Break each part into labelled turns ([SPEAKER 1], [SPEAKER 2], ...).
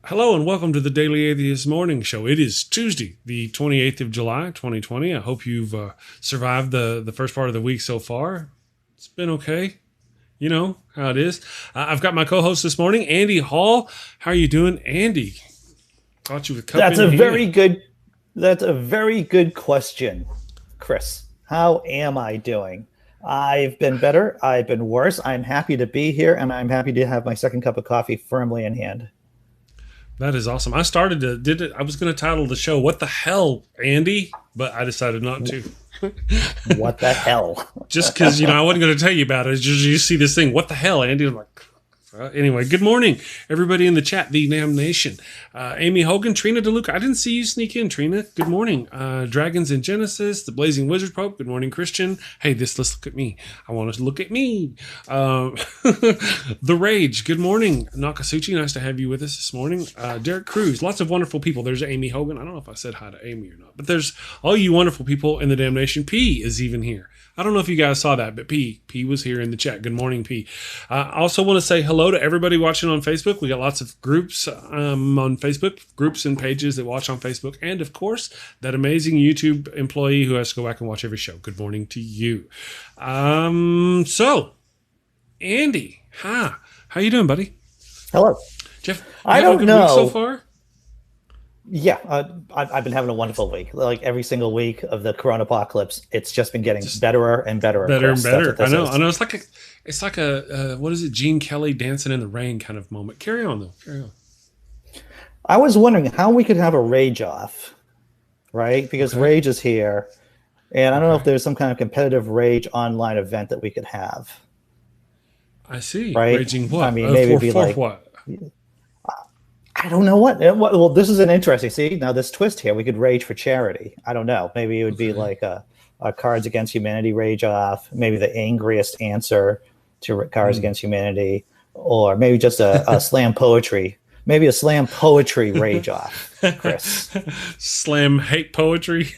[SPEAKER 1] Hello and welcome to the Daily Atheist Morning Show. It is Tuesday, the 28th of July, 2020. I hope you've survived the first part of the week so far. It's been okay. You know how it is. I've got my co-host this morning, Andy Hall. How are you doing, Andy? Caught you with cup
[SPEAKER 2] That's
[SPEAKER 1] in
[SPEAKER 2] a
[SPEAKER 1] hand.
[SPEAKER 2] very good question, Chris. How am I doing? I've been better. I've been worse. I'm happy to be here, and I'm happy to have my second cup of coffee firmly in hand.
[SPEAKER 1] That is awesome. I was going to title the show, What the Hell, Andy? But I decided not to.
[SPEAKER 2] What the hell?
[SPEAKER 1] Just because, I wasn't going to tell you about it. You see this thing, what the hell, Andy? I'm like, anyway, good morning, everybody in the chat, the Nam Nation. Amy Hogan, Trina DeLuca. I didn't see you sneak in, Trina. Good morning. Dragons in Genesis, the Blazing Wizard Pope. Good morning, Christian. Hey, let's look at me. I want to look at me. The Rage. Good morning, Nakasuchi. Nice to have you with us this morning. Derek Cruz. Lots of wonderful people. There's Amy Hogan. I don't know if I said hi to Amy or not, but there's all you wonderful people in the Damn Nation. P is even here. I don't know if you guys saw that, but P was here in the chat. Good morning, P. I also want to say hello to everybody watching on Facebook. We got lots of groups on Facebook, groups and pages that watch on Facebook. And, of course, that amazing YouTube employee who has to go back and watch every show. Good morning to you. So, Andy, hi. How you doing, buddy?
[SPEAKER 2] Hello.
[SPEAKER 1] Jeff,
[SPEAKER 2] I don't know.
[SPEAKER 1] Week so far?
[SPEAKER 2] Yeah, I've been having a wonderful week. Like every single week of the Corona apocalypse, it's just been getting better and better.
[SPEAKER 1] Better and better. I know. It's like a what is it? Gene Kelly dancing in the rain kind of moment. Carry on though. Carry on.
[SPEAKER 2] I was wondering how we could have a rage off, right? Because Rage is here, and I don't know if there's some kind of competitive Rage online event that we could have.
[SPEAKER 1] I see.
[SPEAKER 2] Right?
[SPEAKER 1] Raging what?
[SPEAKER 2] I mean, maybe it'd be
[SPEAKER 1] for
[SPEAKER 2] like
[SPEAKER 1] what?
[SPEAKER 2] I don't know what. Well, this is an interesting. See, now this twist here, we could rage for charity. I don't know. Maybe it would be like a Cards Against Humanity rage off. Maybe the angriest answer to Cards Against Humanity, or maybe just a slam poetry. Maybe a slam poetry rage off, Chris.
[SPEAKER 1] Slam hate poetry.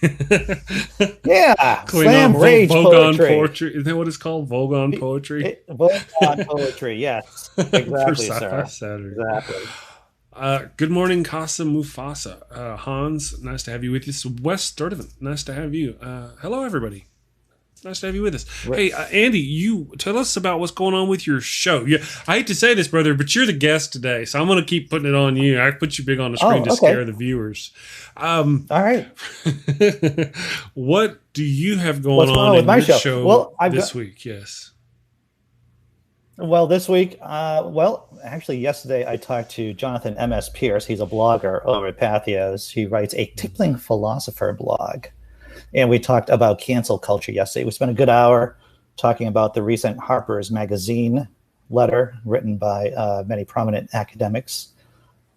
[SPEAKER 2] Yeah, slam rage
[SPEAKER 1] poetry. Isn't that what it's called? Vogon poetry.
[SPEAKER 2] Vogon poetry. Yes, exactly, sir.
[SPEAKER 1] Saturday.
[SPEAKER 2] Exactly.
[SPEAKER 1] Good morning, Casa Mufasa. Hans, nice to have you with us. Wes Sturdivant, nice to have you. Hello, everybody. Nice to have you with us. Hey, Andy, you tell us about what's going on with your show. Yeah, I hate to say this, brother, but you're the guest today, so I'm going to keep putting it on you. I put you big on the screen to scare the viewers.
[SPEAKER 2] All right.
[SPEAKER 1] What do you have going on in your show this week? Yes.
[SPEAKER 2] Well, this week, actually yesterday I talked to Jonathan M.S. Pierce. He's a blogger over at Patheos. He writes a Tippling Philosopher blog. And we talked about cancel culture yesterday. We spent a good hour talking about the recent Harper's Magazine letter written by many prominent academics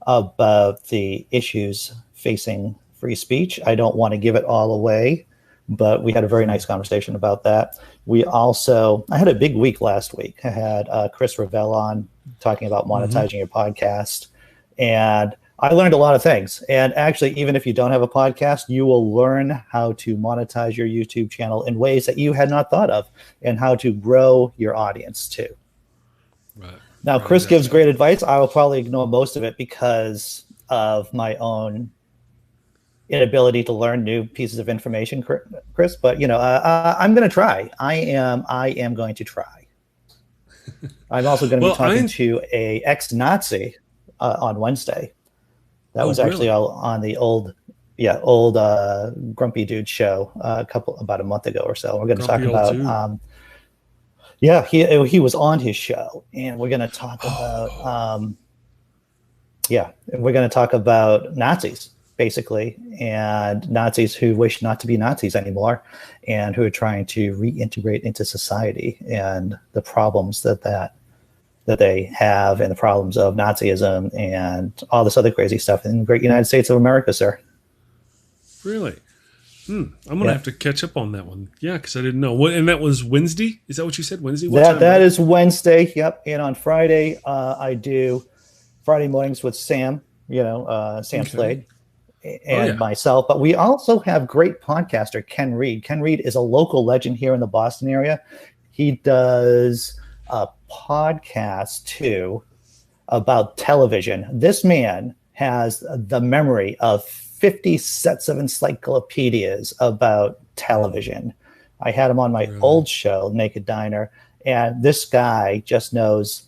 [SPEAKER 2] about the issues facing free speech. I don't want to give it all away, but we had a very nice conversation about that. I had a big week last week. I had Chris Ravel on talking about monetizing your podcast. And I learned a lot of things. And actually, even if you don't have a podcast, you will learn how to monetize your YouTube channel in ways that you had not thought of and how to grow your audience too.
[SPEAKER 1] Right.
[SPEAKER 2] Now, Chris gives great advice. I will probably ignore most of it because of my own inability to learn new pieces of information, Chris, but I'm going to try. I am going to try. I'm also going to be talking to a ex-Nazi on Wednesday. That was actually all on the old Grumpy Dude show about a month ago or so. We're going to talk about he was on his show, and we're going to talk about we're going to talk about Nazis, basically, and Nazis who wish not to be Nazis anymore and who are trying to reintegrate into society, and the problems that they have, and the problems of Nazism and all this other crazy stuff in the great United States of America, sir.
[SPEAKER 1] Really? I'm going to have to catch up on that one. Yeah, because I didn't know. And that was Wednesday? Is that what you said, Wednesday?
[SPEAKER 2] That is Wednesday, yep. And on Friday, I do Friday mornings with Sam, Sam Slade. And myself, but we also have great podcaster Ken Reed. Ken Reed is a local legend here in the Boston area. He does a podcast too about television. This man has the memory of 50 sets of encyclopedias about television. I had him on my old show, Naked Diner, and this guy just knows.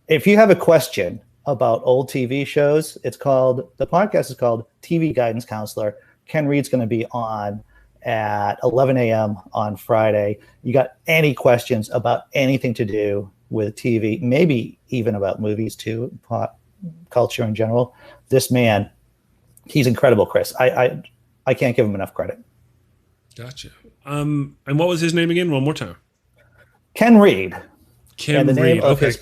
[SPEAKER 2] If you have a question about old TV shows, the podcast is called TV Guidance Counselor. Ken Reed's going to be on at 11 a.m. on Friday. You got any questions about anything to do with TV, maybe even about movies too, pop culture in general. This man, he's incredible, Chris. I can't give him enough credit.
[SPEAKER 1] Gotcha. And what was his name again? One more time.
[SPEAKER 2] Ken Reed.
[SPEAKER 1] Ken Reed. Okay.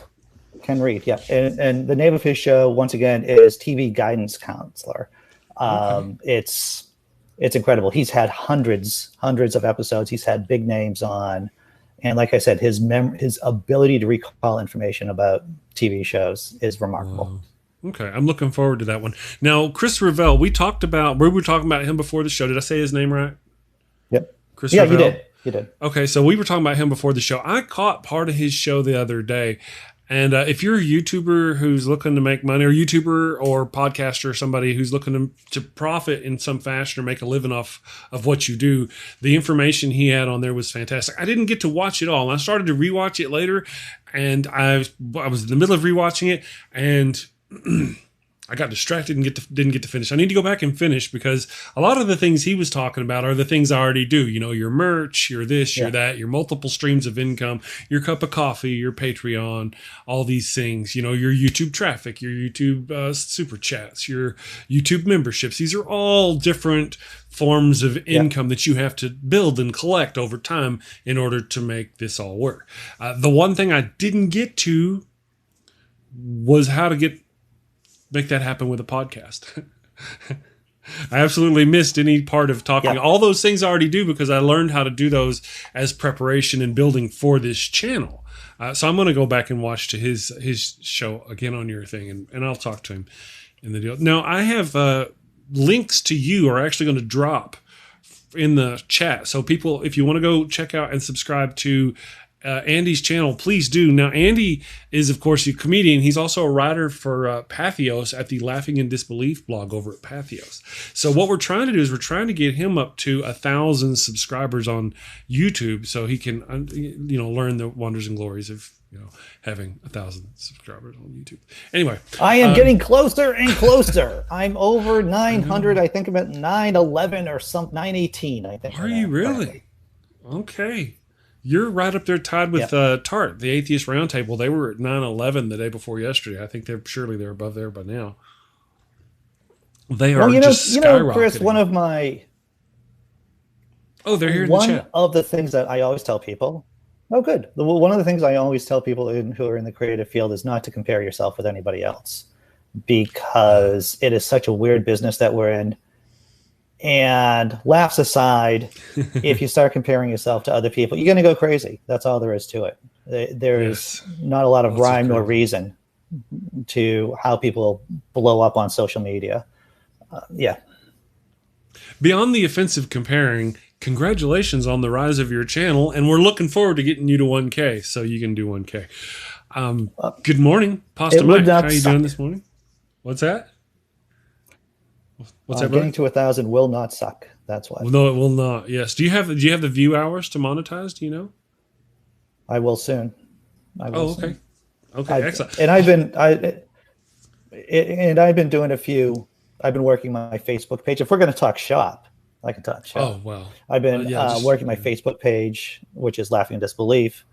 [SPEAKER 2] Ken Reed, yeah. And the name of his show, once again, is TV Guidance Counselor. It's incredible. He's had hundreds of episodes. He's had big names on. And like I said, his ability to recall information about TV shows is remarkable.
[SPEAKER 1] Wow. Okay, I'm looking forward to that one. Now, Chris Revell, we were talking about him before the show. Did I say his name right?
[SPEAKER 2] Yep.
[SPEAKER 1] Chris Revell?
[SPEAKER 2] You did.
[SPEAKER 1] Okay, so we were talking about him before the show. I caught part of his show the other day. And if you're a YouTuber who's looking to make money, or YouTuber or podcaster, or somebody who's looking to profit in some fashion or make a living off of what you do, the information he had on there was fantastic. I didn't get to watch it all. And I started to rewatch it later, and I was in the middle of rewatching it, and I got distracted and didn't get to finish. I need to go back and finish, because a lot of the things he was talking about are the things I already do. You know, your merch, your this, your that, your multiple streams of income, your cup of coffee, your Patreon, all these things. You know, your YouTube traffic, your YouTube super chats, your YouTube memberships. These are all different forms of income that you have to build and collect over time in order to make this all work. The one thing I didn't get to was how to make that happen with a podcast. I absolutely missed any part of talking. All those things I already do, because I learned how to do those as preparation and building for this channel. So I'm going to go back and watch to his show again on your thing, and I'll talk to him in the deal. Now, I have links to you are actually going to drop in the chat. So people, if you want to go check out and subscribe to Andy's channel, please do. Now, Andy is, of course, a comedian. He's also a writer for Patheos at the Laughing in Disbelief blog over at Patheos. So what we're trying to do is we're trying to get him up to 1,000 subscribers on YouTube, so he can, learn the wonders and glories of, having 1,000 subscribers on YouTube. Anyway,
[SPEAKER 2] I am getting closer and closer. I'm over 900. I think I'm at 911 or 918. I think.
[SPEAKER 1] Are you really? Okay. You're right up there tied with Tart, the Atheist Roundtable. They were at 911 the day before yesterday. I think they're above there by now. They are just skyrocketing.
[SPEAKER 2] Chris, one of my...
[SPEAKER 1] Oh, they're here in the chat.
[SPEAKER 2] One of the things that I always tell people... Oh, good. One of the things I always tell people who are in the creative field is not to compare yourself with anybody else, because it is such a weird business that we're in. And laughs aside, if you start comparing yourself to other people, you're going to go crazy. That's all there is to it. There is not a lot of rhyme nor reason to how people blow up on social media.
[SPEAKER 1] Beyond the offensive comparing, congratulations on the rise of your channel, and we're looking forward to getting you to 1K so you can do 1K. Good morning, Pasta Mike. How are you doing this morning? What's that? What's that?
[SPEAKER 2] Getting to 1,000 will not suck. That's why.
[SPEAKER 1] Well, no, it will not. Yes. Do you have the view hours to monetize? Do you know?
[SPEAKER 2] I will soon.
[SPEAKER 1] Okay. Okay. Excellent.
[SPEAKER 2] And I've been doing I've been working my Facebook page. If we're going to talk shop, I can talk shop.
[SPEAKER 1] Oh, wow.
[SPEAKER 2] I've been working my Facebook page, which is Laughing in Disbelief,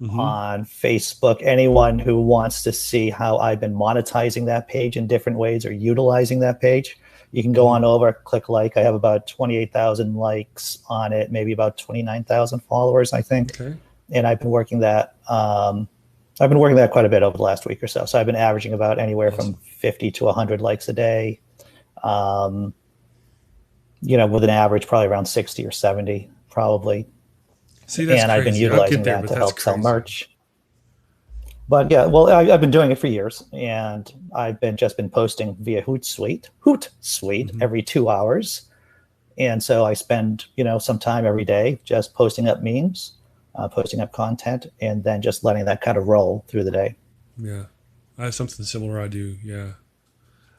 [SPEAKER 2] on Facebook. Anyone who wants to see how I've been monetizing that page in different ways or utilizing that page, you can go on over, click like. I have about 28,000 likes on it, maybe about 29,000 followers, I think. Okay. And I've been working that. I've been working that quite a bit over the last week or so. So I've been averaging about anywhere from 50 to 100 likes a day. With an average probably around 60 or 70, probably.
[SPEAKER 1] See, that's crazy.
[SPEAKER 2] I've been utilizing that to help sell merch. But yeah, well, I've been doing it for years, and I've just been posting via Hootsuite every 2 hours. And so I spend, some time every day just posting up memes, posting up content, and then just letting that kind of roll through the day.
[SPEAKER 1] Yeah. I have something similar I do. Yeah.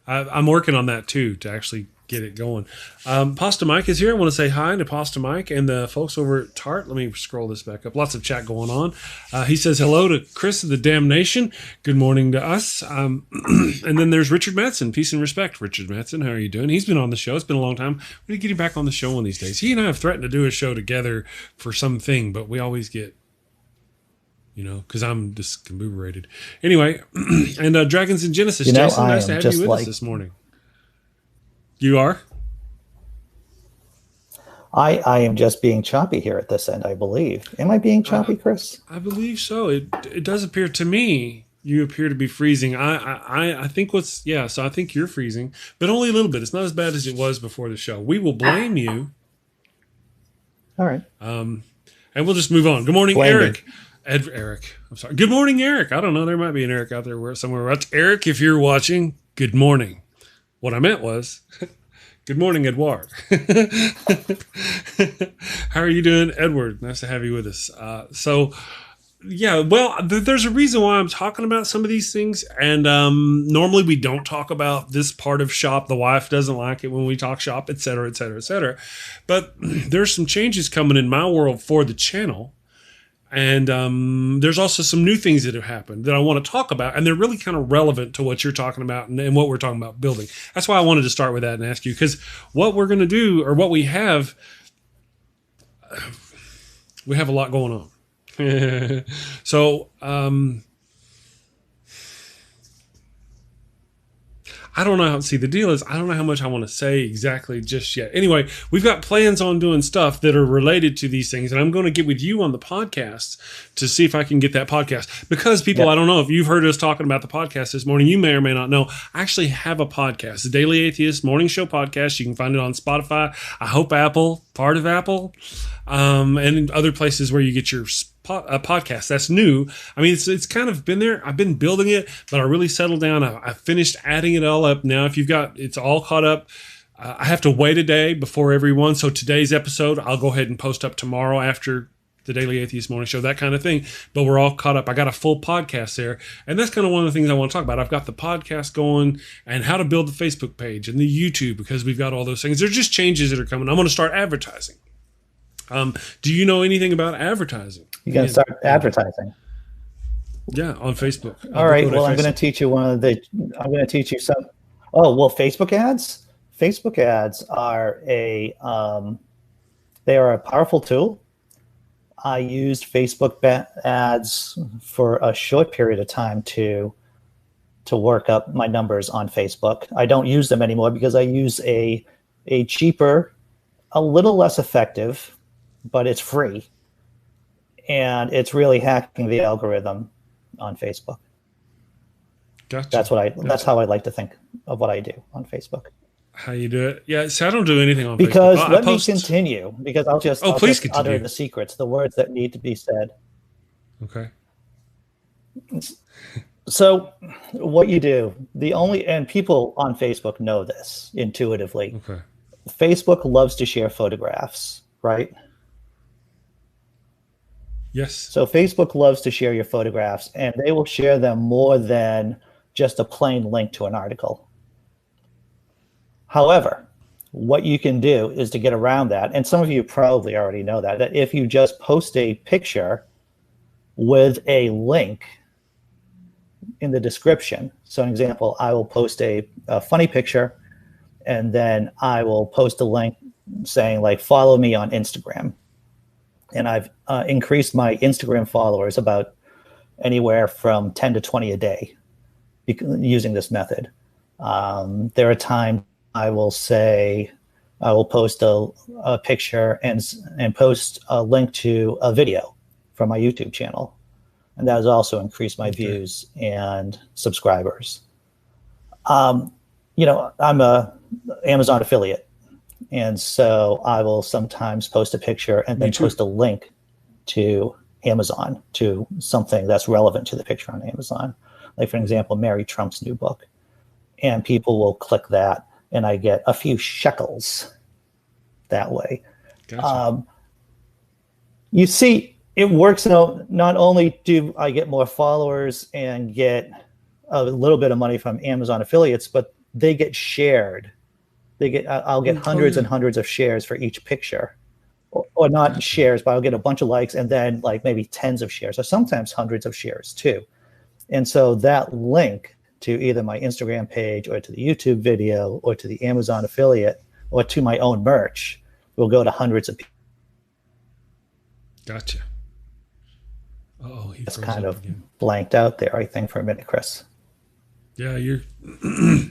[SPEAKER 1] I'm working on that too to actually get it going. Pasta Mike is here. I want to say hi to Pasta Mike and the folks over at Tart. Let me scroll this back up. Lots of chat going on. He says hello to Chris of the Damnation. Good morning to us. And then there's Richard Madsen. Peace and respect, Richard Madsen. How are you doing? He's been on the show. It's been a long time. We need to get him back on the show one of these days. He and I have threatened to do a show together for something, but we always get, because I'm discombobulated. Anyway, and Dragons in Genesis. Jason, nice to have you with us this morning. You are?
[SPEAKER 2] I am just being choppy here at this end, I believe. Am I being choppy, Chris?
[SPEAKER 1] I believe so. It does appear to me you appear to be freezing. I think so I think you're freezing, but only a little bit. It's not as bad as it was before the show. We will blame you.
[SPEAKER 2] All right.
[SPEAKER 1] And we'll just move on. Good morning, Eric. Eric. I'm sorry. Good morning, Eric. I don't know. There might be an Eric out there somewhere. That's Eric, if you're watching, good morning. What I meant was, good morning, Edward. How are you doing, Edward? Nice to have you with us. There's a reason why I'm talking about some of these things. And normally we don't talk about this part of shop. The wife doesn't like it when we talk shop, et cetera, et cetera, et cetera. But there's some changes coming in my world for the channel. And there's also some new things that have happened that I want to talk about, and they're really kind of relevant to what you're talking about and what we're talking about building. That's why I wanted to start with that and ask you, because what we're going to do, or what we have a lot going on. So, I don't know the deal is, I don't know how much I want to say exactly just yet. Anyway, we've got plans on doing stuff that are related to these things, and I'm going to get with you on the podcast to see if I can get that podcast. Because people, I don't know if you've heard us talking about the podcast this morning, you may or may not know, I actually have a podcast, the Daily Atheist Morning Show podcast. You can find it on Spotify, I hope Apple, part of Apple, and other places where you get your podcast. That's new. I mean, it's kind of been there. I've been building it, but I really settled down. I finished adding it all up. Now, if it's all caught up. I have to wait a day before everyone. So today's episode, I'll go ahead and post up tomorrow after the Daily Atheist Morning Show, that kind of thing. But we're all caught up. I got a full podcast there. And that's kind of one of the things I want to talk about. I've got the podcast going and how to build the Facebook page and the YouTube, because we've got all those things. There's just changes that are coming. I'm going to start advertising. Do you know anything about advertising?
[SPEAKER 2] You got to start advertising.
[SPEAKER 1] Yeah, on Facebook.
[SPEAKER 2] All right. Well, I'm going to teach you I'm going to teach you some. Oh, well, Facebook ads. Facebook ads are they are a powerful tool. I used Facebook ads for a short period of time to work up my numbers on Facebook. I don't use them anymore because I use a cheaper, a little less effective, but it's free. And it's really hacking the algorithm on Facebook.
[SPEAKER 1] Gotcha.
[SPEAKER 2] That's how I like to think of what I do on Facebook.
[SPEAKER 1] How you do it? Yeah, so I don't do anything on
[SPEAKER 2] because
[SPEAKER 1] Facebook.
[SPEAKER 2] Let me continue, because I'll just
[SPEAKER 1] continue.
[SPEAKER 2] utter the secrets, the words that need to be said.
[SPEAKER 1] Okay.
[SPEAKER 2] So what you do, and people on Facebook know this intuitively.
[SPEAKER 1] Okay.
[SPEAKER 2] Facebook loves to share photographs, right?
[SPEAKER 1] Yes.
[SPEAKER 2] So Facebook loves to share your photographs, and they will share them more than just a plain link to an article. However, what you can do is to get around that, and some of you probably already know that if you just post a picture with a link in the description. So an example, I will post a funny picture, and then I will post a link saying, like, follow me on Instagram. And I've increased my Instagram followers about anywhere from 10 to 20 a day using this method. There are times I will post a picture and post a link to a video from my YouTube channel. And that has also increased my views and subscribers. I'm a Amazon affiliate. And so I will sometimes post a picture and then post a link to Amazon, to something that's relevant to the picture on Amazon. Like, for example, Mary Trump's new book. And people will click that, and I get a few shekels that way.
[SPEAKER 1] Gotcha.
[SPEAKER 2] You see, it works out. Not only do I get more followers and get a little bit of money from Amazon affiliates, but they get shared. I'll get hundreds and hundreds of shares for each picture, or not shares, but I'll get a bunch of likes and then like maybe tens of shares, or sometimes hundreds of shares too. And so that link to either my Instagram page or to the YouTube video or to the Amazon affiliate or to my own merch will go to hundreds of people.
[SPEAKER 1] Gotcha.
[SPEAKER 2] It's kind of blanked out there, I think, for a minute, Chris.
[SPEAKER 1] Yeah,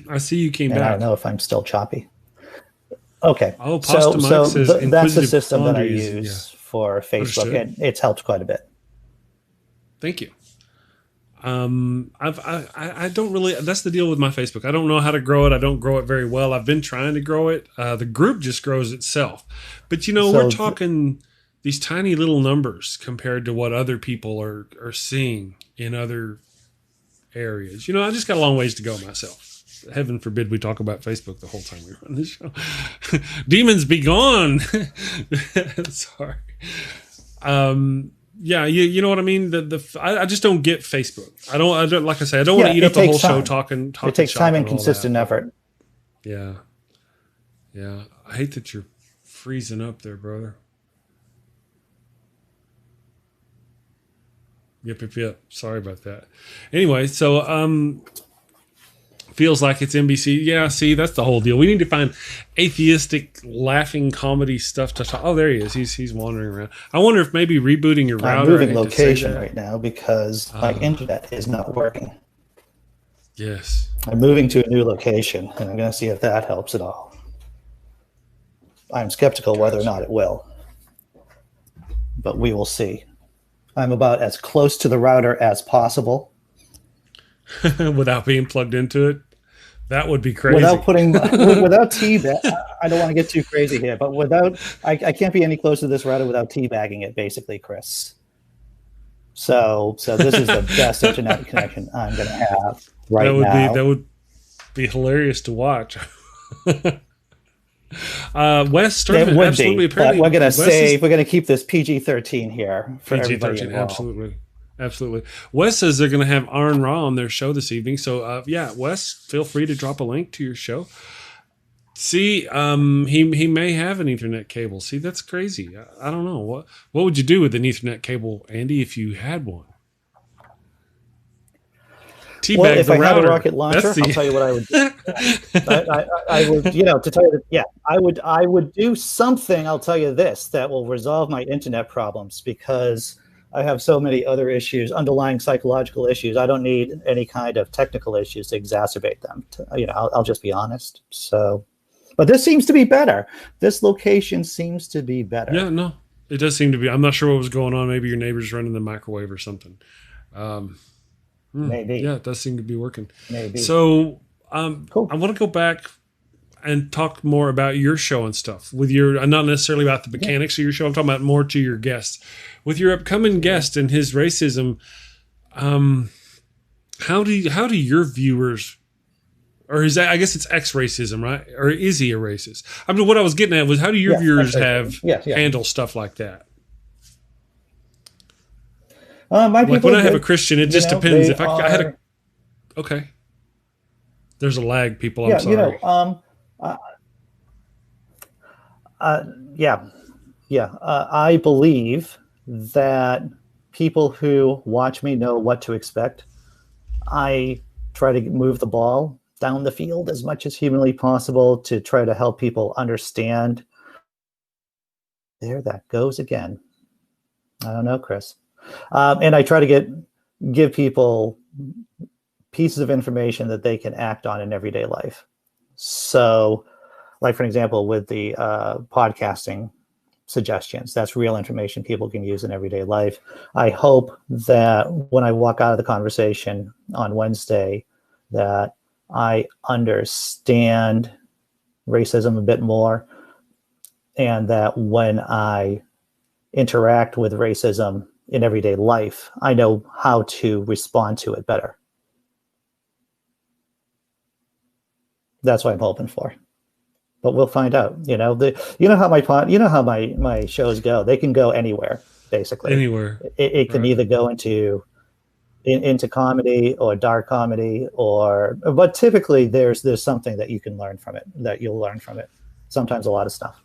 [SPEAKER 1] I see you came back.
[SPEAKER 2] I don't know if I'm still choppy. Okay.
[SPEAKER 1] Oh, Pasta Mike says
[SPEAKER 2] that's the system that I
[SPEAKER 1] laundries.
[SPEAKER 2] use for Facebook,
[SPEAKER 1] Understood.
[SPEAKER 2] and it's helped quite a bit.
[SPEAKER 1] Thank you. I don't really, that's the deal with my Facebook. I don't know how to grow it. I don't grow it very well. I've been trying to grow it. The group just grows itself. But, we're talking these tiny little numbers compared to what other people are seeing in other areas. I just got a long ways to go myself. Heaven forbid we talk about Facebook the whole time we run this show. Demons be gone. Sorry. Yeah, you know what I mean. I just don't get Facebook. I don't like I say. I don't want to eat up the whole show talking.
[SPEAKER 2] It takes time and consistent effort.
[SPEAKER 1] Yeah. I hate that you're freezing up there, brother. Yep. Sorry about that. Anyway, so feels like it's NBC. Yeah, see, that's the whole deal. We need to find atheistic, laughing comedy stuff to talk. Oh, there he is. He's wandering around. I wonder if maybe rebooting your router.
[SPEAKER 2] I'm moving location right now because my internet is not working.
[SPEAKER 1] Yes.
[SPEAKER 2] I'm moving to a new location, and I'm going to see if that helps at all. I'm skeptical whether or not it will, but we will see. I'm about as close to the router as possible.
[SPEAKER 1] Without being plugged into it? That would be crazy.
[SPEAKER 2] Without teabag, I don't want to get too crazy here, but I can't be any closer to this router without teabagging it, basically, Chris. So this is the best internet connection I'm going to have now.
[SPEAKER 1] That would be hilarious to watch. Wes Sturman, absolutely.
[SPEAKER 2] But we're going to keep this PG-13 here for everybody involved.
[SPEAKER 1] Absolutely. Wes says they're going to have Arn Ra on their show this evening. So, Wes, feel free to drop a link to your show. See, he may have an Ethernet cable. See, that's crazy. I don't know. What would you do with an Ethernet cable, Andy, if you had one?
[SPEAKER 2] Well, if I had a rocket launcher, I'll tell you what I would do. I would, to tell you that, I would do something, I'll tell you this, that will resolve my internet problems, because I have so many other issues, underlying psychological issues. I don't need any kind of technical issues to exacerbate them. I'll just be honest. So, but this seems to be better. This location seems to be better.
[SPEAKER 1] Yeah, no, it does seem to be. I'm not sure what was going on. Maybe your neighbor's running the microwave or something.
[SPEAKER 2] Maybe.
[SPEAKER 1] Yeah, it does seem to be working.
[SPEAKER 2] Maybe.
[SPEAKER 1] So,
[SPEAKER 2] cool.
[SPEAKER 1] I want to go back and talk more about your show and stuff with your, not necessarily about the mechanics of your show. I'm talking about more to your guests. With your upcoming guest and his racism, how do your viewers, or is that, I guess it's ex-racism, right? Or is he a racist? I mean, what I was getting at was, how do your viewers handle stuff like that?
[SPEAKER 2] Like
[SPEAKER 1] when I have a Christian, it just depends. If I had a, okay, there's a lag, people. I'm sorry.
[SPEAKER 2] I believe that people who watch me know what to expect. I try to move the ball down the field as much as humanly possible to try to help people understand. There that goes again. I don't know, Chris. And I try to give people pieces of information that they can act on in everyday life. So, like, for example, with the podcasting suggestions, that's real information people can use in everyday life. I hope that when I walk out of the conversation on Wednesday, that I understand racism a bit more, and that when I interact with racism in everyday life, I know how to respond to it better. That's what I'm hoping for. But we'll find out. You know how my shows go. They can go anywhere, basically.
[SPEAKER 1] Anywhere.
[SPEAKER 2] It can either go into into comedy or dark comedy, but typically there's something that you can learn from it, that you'll learn from it. Sometimes a lot of stuff.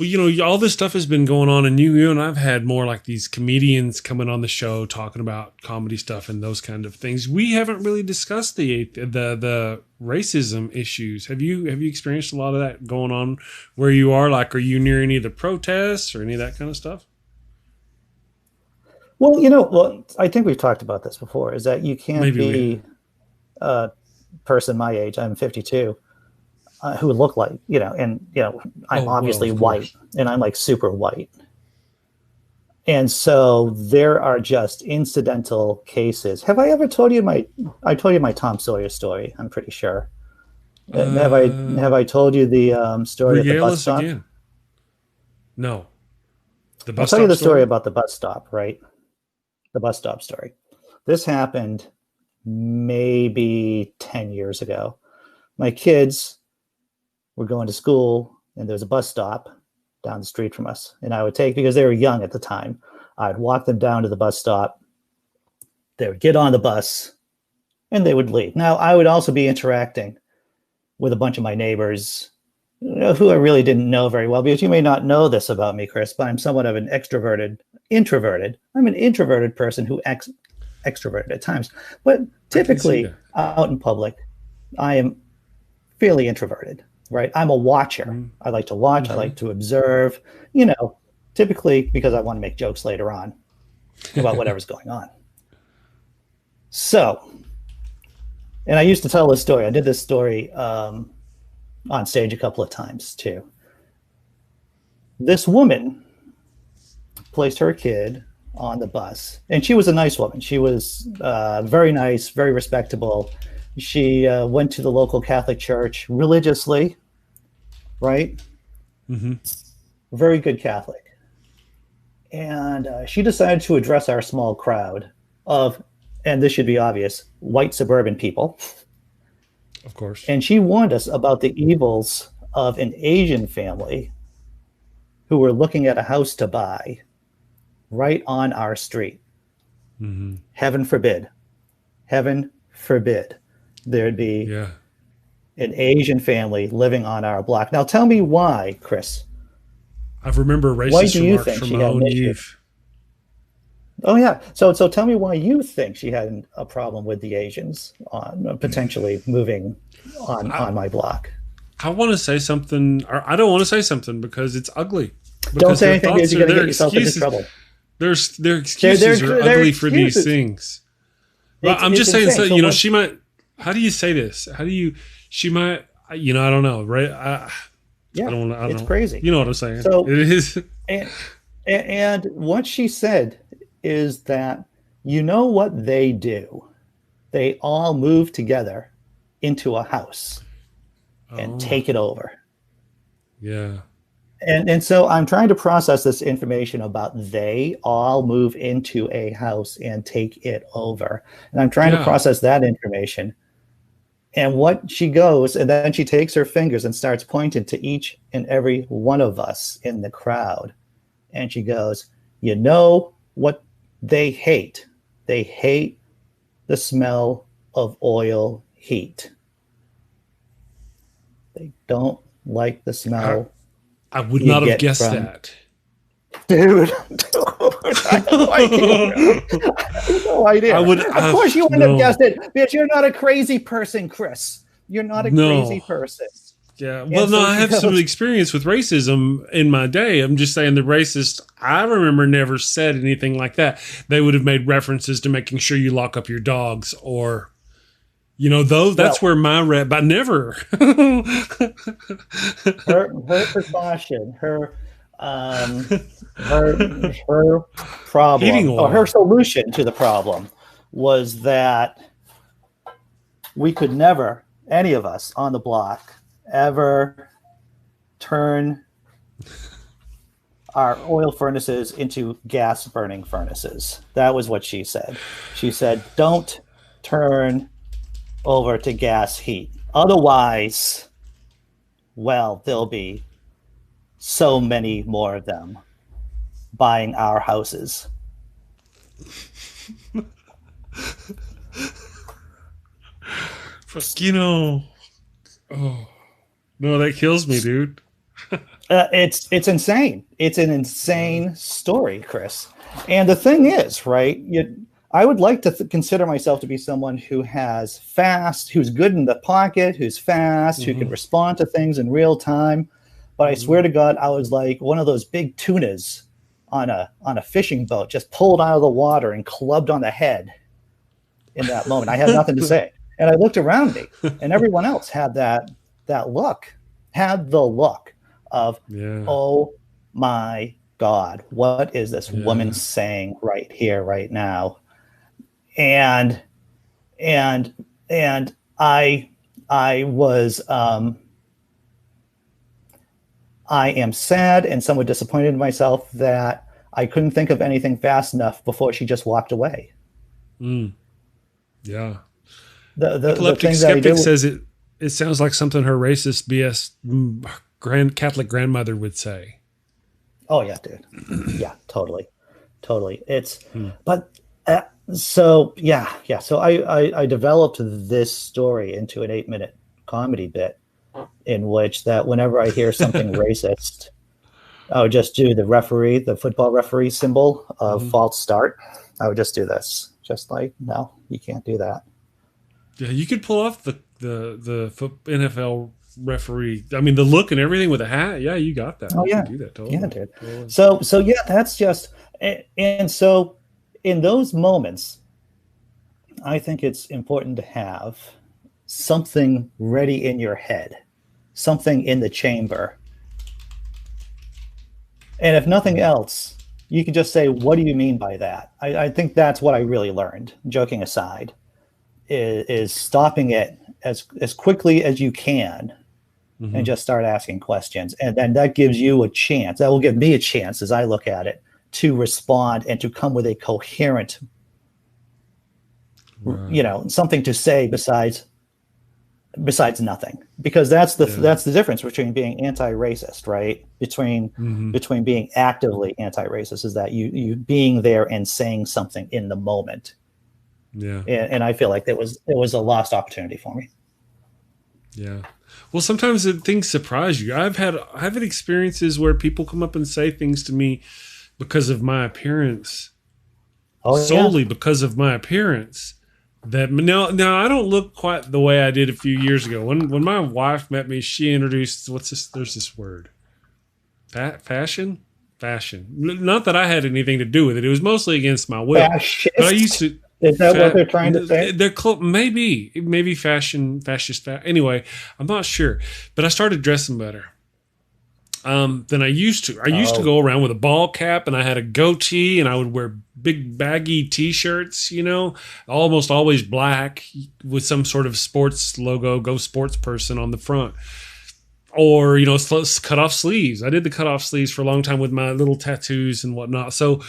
[SPEAKER 1] Well, all this stuff has been going on, and you and I've had more like these comedians coming on the show talking about comedy stuff and those kind of things. We haven't really discussed the racism issues. Have you experienced a lot of that going on where you are? Like, are you near any of the protests or any of that kind of stuff?
[SPEAKER 2] Well, I think we've talked about this before, is that you can't be a person my age, I'm 52, who look like, I'm obviously white, and I'm like super white. And so there are just incidental cases. Have I ever told you I told you my Tom Sawyer story, I'm pretty sure. Have I told you the story at the bus stop? Again.
[SPEAKER 1] No.
[SPEAKER 2] I'll tell you the story about the bus stop, right? The bus stop story. This happened maybe 10 years ago. My kids were going to school, and there was a bus stop down the street from us. And I would because they were young at the time, I'd walk them down to the bus stop. They would get on the bus, and they would leave. Now, I would also be interacting with a bunch of my neighbors, who I really didn't know very well, because you may not know this about me, Chris, but I'm somewhat of an introverted. I'm an introverted person who acts extroverted at times, but typically out in public, I am fairly introverted, right? I'm a watcher. Mm-hmm. I like to watch. Mm-hmm. I like to observe, typically because I want to make jokes later on about whatever's going on. So, and I used to tell this story. I did this story on stage a couple of times too. This woman placed her kid on the bus, and she was a nice woman. She was very nice, very respectable. She went to the local Catholic church religiously, right? Mm-hmm. Very good Catholic. And she decided to address our small crowd of, and this should be obvious, white suburban people.
[SPEAKER 1] Of course.
[SPEAKER 2] And she warned us about the evils of an Asian family who were looking at a house to buy right on our street. Mm-hmm. Heaven forbid there'd be an Asian family living on our block. Now tell me why, Chris.
[SPEAKER 1] I remember racist remarks from my own youth.
[SPEAKER 2] Oh yeah. So tell me why you think she had a problem with the Asians on potentially moving on my block.
[SPEAKER 1] I want to say something, or I don't want to say something because it's ugly.
[SPEAKER 2] Don't say anything because you're going to get yourself into trouble.
[SPEAKER 1] Their excuses are ugly for these things. Well, I'm just saying, so, she might. How do you say this? She might. I don't know, right?
[SPEAKER 2] It's crazy.
[SPEAKER 1] You know what I'm saying?
[SPEAKER 2] So
[SPEAKER 1] it is.
[SPEAKER 2] And what she said is that what they do? They all move together into a house and take it over.
[SPEAKER 1] Yeah.
[SPEAKER 2] And so I'm trying to process this information about they all move into a house and take it over. And I'm trying to process that information. And what she goes, and then she takes her fingers and starts pointing to each and every one of us in the crowd. And she goes, what they hate? They hate the smell of oil heat. They don't like the smell.
[SPEAKER 1] I would not have guessed that.
[SPEAKER 2] Dude, I have no idea. I have no idea. Of course you wouldn't have guessed it, because you're not a crazy person, Chris. You're not a crazy person.
[SPEAKER 1] Yeah. Well, I have some experience with racism in my day. I'm just saying the racist, I remember, never said anything like that. They would have made references to making sure you lock up your dogs or... that's where my rep. I never.
[SPEAKER 2] her precaution, her problem, or her solution to the problem, was that we could never, any of us on the block, ever turn our oil furnaces into gas burning furnaces. That was what she said. She said, "Don't turn over to gas heat. Otherwise, there'll be so many more of them buying our houses."
[SPEAKER 1] Oh no, that kills me, dude.
[SPEAKER 2] It's insane. It's an insane story, Chris. And the thing is, right? I would like to consider myself to be someone who's good in the pocket, who's fast, who can respond to things in real time. But I swear to God, I was like one of those big tunas on a fishing boat, just pulled out of the water and clubbed on the head in that moment. I had nothing to say. And I looked around me, and everyone else had the look of, oh my God, what is this woman saying right here, right now? And I was, I am sad and somewhat disappointed in myself that I couldn't think of anything fast enough before she just walked away.
[SPEAKER 1] Yeah.
[SPEAKER 2] The
[SPEAKER 1] Epileptic Skeptic says it sounds like something her racist BS Catholic grandmother would say.
[SPEAKER 2] Oh yeah, dude. Yeah, totally. It's, but so yeah. So I developed this story into an 8-minute comedy bit in which that whenever I hear something racist, I would just do the football referee symbol of false start. I would just do this, just like, no, you can't do that.
[SPEAKER 1] Yeah, you could pull off the NFL referee. I mean, the look and everything with a hat. Yeah, you got that.
[SPEAKER 2] Oh yeah,
[SPEAKER 1] do that totally.
[SPEAKER 2] Yeah, dude. Totally. So yeah, that's just, and so in those moments, I think it's important to have something ready in your head, something in the chamber. And if nothing else, you can just say, what do you mean by that? I think that's what I really learned, joking aside, is stopping it as quickly as you can and just start asking questions. And then that gives you a chance. That will give me a chance, as I look at it, to respond and to come with a coherent, something to say besides nothing, because that's the difference between being anti-racist, right? Between being actively anti-racist is that you being there and saying something in the moment. Yeah. And I feel like it was a lost opportunity for me.
[SPEAKER 1] Yeah. Well, sometimes things surprise you. I've had experiences where people come up and say things to me because of my appearance, solely because of my appearance. That now I don't look quite the way I did a few years ago. When my wife met me, she introduced there's this word, fashion. Not that I had anything to do with it. It was mostly against my will.
[SPEAKER 2] Fascist?
[SPEAKER 1] But I used to.
[SPEAKER 2] Is that what they're trying to say?
[SPEAKER 1] They're maybe fascist. Anyway, I'm not sure. But I started dressing better than I used to. I used to go around with a ball cap, and I had a goatee, and I would wear big baggy T-shirts, almost always black with some sort of sports logo, Go Sports Person on the front. Or, cut off sleeves. I did the cut off sleeves for a long time with my little tattoos and whatnot. So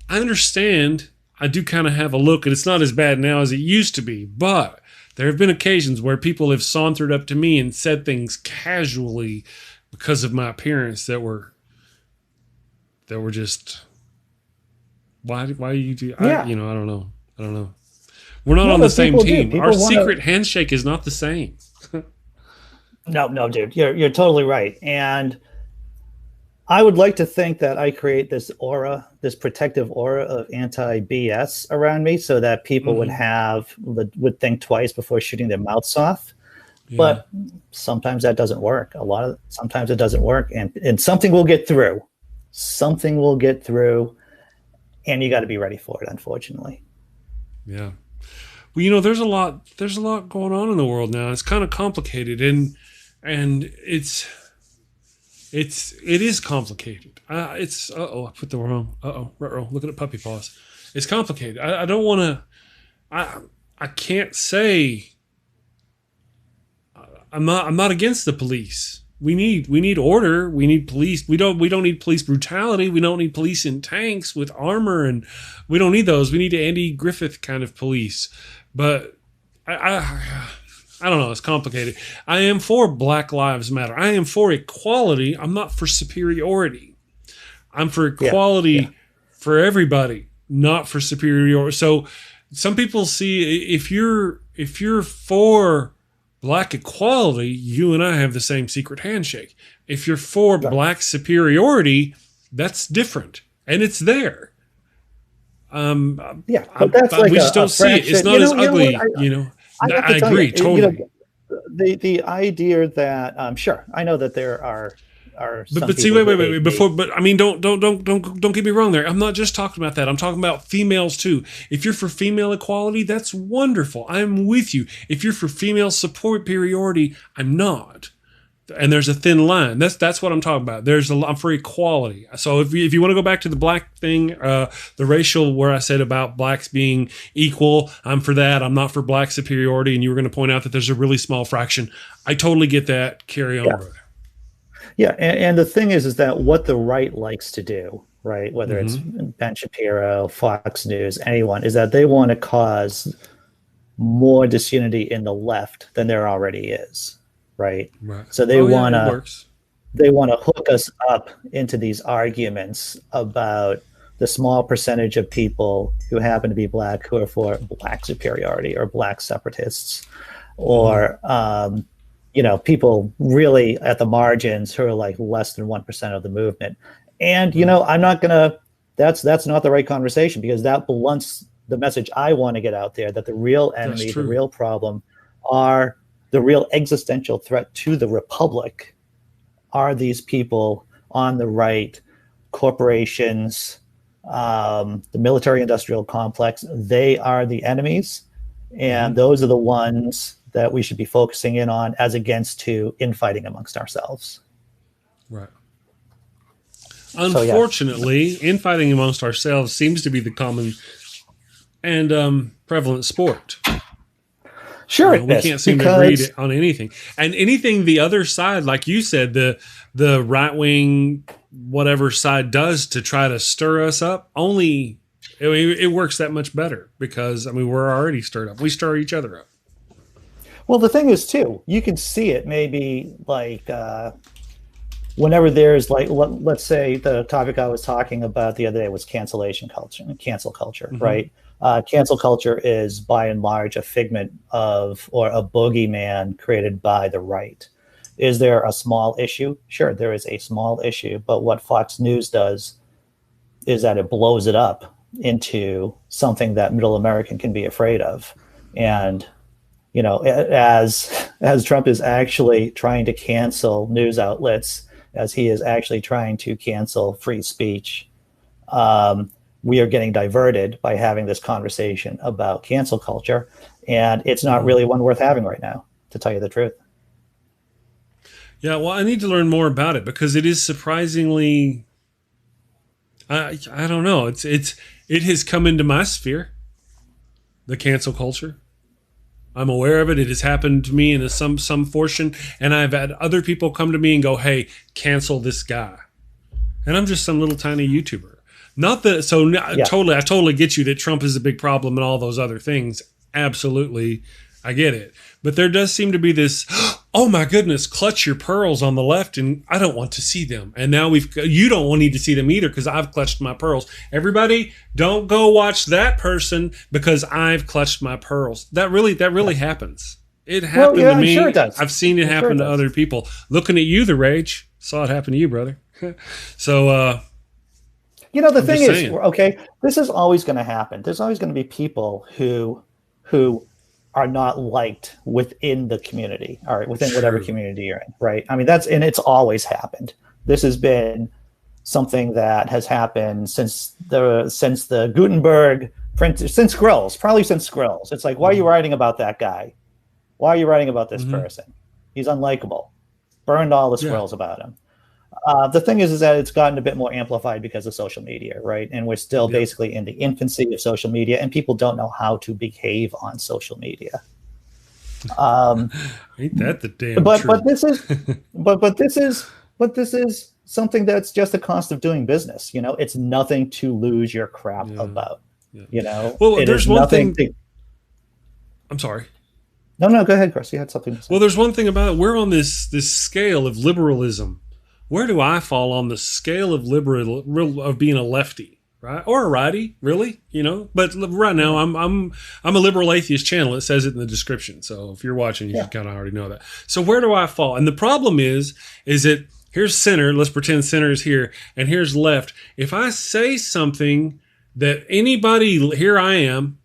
[SPEAKER 1] I understand. I do kind of have a look, and it's not as bad now as it used to be. But there have been occasions where people have sauntered up to me and said things casually because of my appearance that were just, why you do? I don't know. We're not on the same team. Our secret handshake is not the same.
[SPEAKER 2] No, dude, you're totally right. And I would like to think that I create this aura, this protective aura of anti-BS around me, so that people would think twice before shooting their mouths off. Yeah. But sometimes that doesn't work. Sometimes it doesn't work, and something will get through. Something will get through, and you got to be ready for it. Unfortunately. Yeah.
[SPEAKER 1] Well, there's a lot going on in the world now. It's kind of complicated, and it is complicated. I put the wrong. Look at the puppy paws. It's complicated. I don't want to. I can't say. I'm not against the police. We need order. We need police. We don't need police brutality. We don't need police in tanks with armor, and we don't need those. We need Andy Griffith kind of police. But I don't know. It's complicated. I am for Black Lives Matter. I am for equality. I'm not for superiority. I'm for equality for everybody, not for superiority. So some people see if you're for black equality, you and I have the same secret handshake. If you're for black superiority, that's different, and it's there.
[SPEAKER 2] But that's like
[SPEAKER 1] we just don't see it. It's not as ugly, I agree totally.
[SPEAKER 2] The idea that sure, I know that there are
[SPEAKER 1] but see, wait before, but I mean, don't get me wrong there. I'm not just talking about that. I'm talking about females too. If you're for female equality, that's wonderful. I'm with you. If you're for female superiority, I'm not. And there's a thin line. That's what I'm talking about. I'm for equality. So if you want to go back to the black thing, the racial, where I said about blacks being equal, I'm for that. I'm not for black superiority. And you were going to point out that there's a really small fraction. I totally get that. Carry on, brother.
[SPEAKER 2] Yeah, and the thing is that what the right likes to do, right, whether it's Ben Shapiro, Fox News, anyone, is that they want to cause more disunity in the left than there already is, right? So they want to hook us up into these arguments about the small percentage of people who happen to be black who are for black superiority or black separatists, or people really at the margins who are like less than 1% of the movement. And, I'm not going to, that's not the right conversation, because that blunts the message I want to get out there, that the real enemy, the real problem are the real existential threat to the republic are these people on the right, corporations, the military industrial complex. They are the enemies. And those are the ones that we should be focusing in on, as against to infighting amongst ourselves.
[SPEAKER 1] Right. Unfortunately, infighting amongst ourselves seems to be the common and prevalent sport.
[SPEAKER 2] Sure,
[SPEAKER 1] we can't seem to read it on anything. And anything the other side, like you said, the right-wing whatever side does to try to stir us up, it works that much better, because, we're already stirred up. We stir each other up.
[SPEAKER 2] Well, the thing is, too, you can see it maybe like whenever there's like, let's say the topic I was talking about the other day was cancel culture, right? Cancel culture is by and large a figment of, or a boogeyman created by the right. Is there a small issue? Sure, there is a small issue. But what Fox News does is that it blows it up into something that middle American can be afraid of. And as Trump is actually trying to cancel news outlets, as he is actually trying to cancel free speech, we are getting diverted by having this conversation about cancel culture. And it's not really one worth having right now, to tell you the truth.
[SPEAKER 1] Yeah, well, I need to learn more about it, because it is surprisingly, I don't know. It has come into my sphere, the cancel culture. I'm aware of it. It has happened to me in some portion, and I've had other people come to me and go, "Hey, cancel this guy," and I'm just some little tiny YouTuber. Not that I totally get you that Trump is a big problem and all those other things. Absolutely, I get it. But there does seem to be this, oh my goodness, clutch your pearls on the left, and I don't want to see them. And now you don't need to see them either, because I've clutched my pearls. Everybody, don't go watch that person because I've clutched my pearls. That really happens. It happened to me.
[SPEAKER 2] Sure it does.
[SPEAKER 1] I've seen it happen to other people. Looking at you, the rage. Saw it happen to you, brother. So,
[SPEAKER 2] the thing is, okay, this is always going to happen. There's always going to be people who are not liked within the community, all right, within whatever community you're in, right? It's always happened. This has been something that has happened since the Gutenberg print, since Grills. It's like, why are you writing about that guy? Why are you writing about this person? He's unlikable. Burned all the Grills about him. The thing is that it's gotten a bit more amplified because of social media, right? And we're still basically in the infancy of social media, and people don't know how to behave on social media.
[SPEAKER 1] Ain't that the damn
[SPEAKER 2] truth? But this is something that's just a cost of doing business. It's nothing to lose your crap about.
[SPEAKER 1] Well, there's one thing. I'm sorry.
[SPEAKER 2] No, go ahead, Chris. You had something to say.
[SPEAKER 1] Well, there's one thing about it. We're on this scale of liberalism. Where do I fall on the scale of being a lefty, right? Or a righty, really, But right now, I'm a liberal atheist channel. It says it in the description. So if you're watching, you should kind of already know that. So where do I fall? And the problem is that here's center. Let's pretend center is here, and here's left. If I say something that anybody, here I am,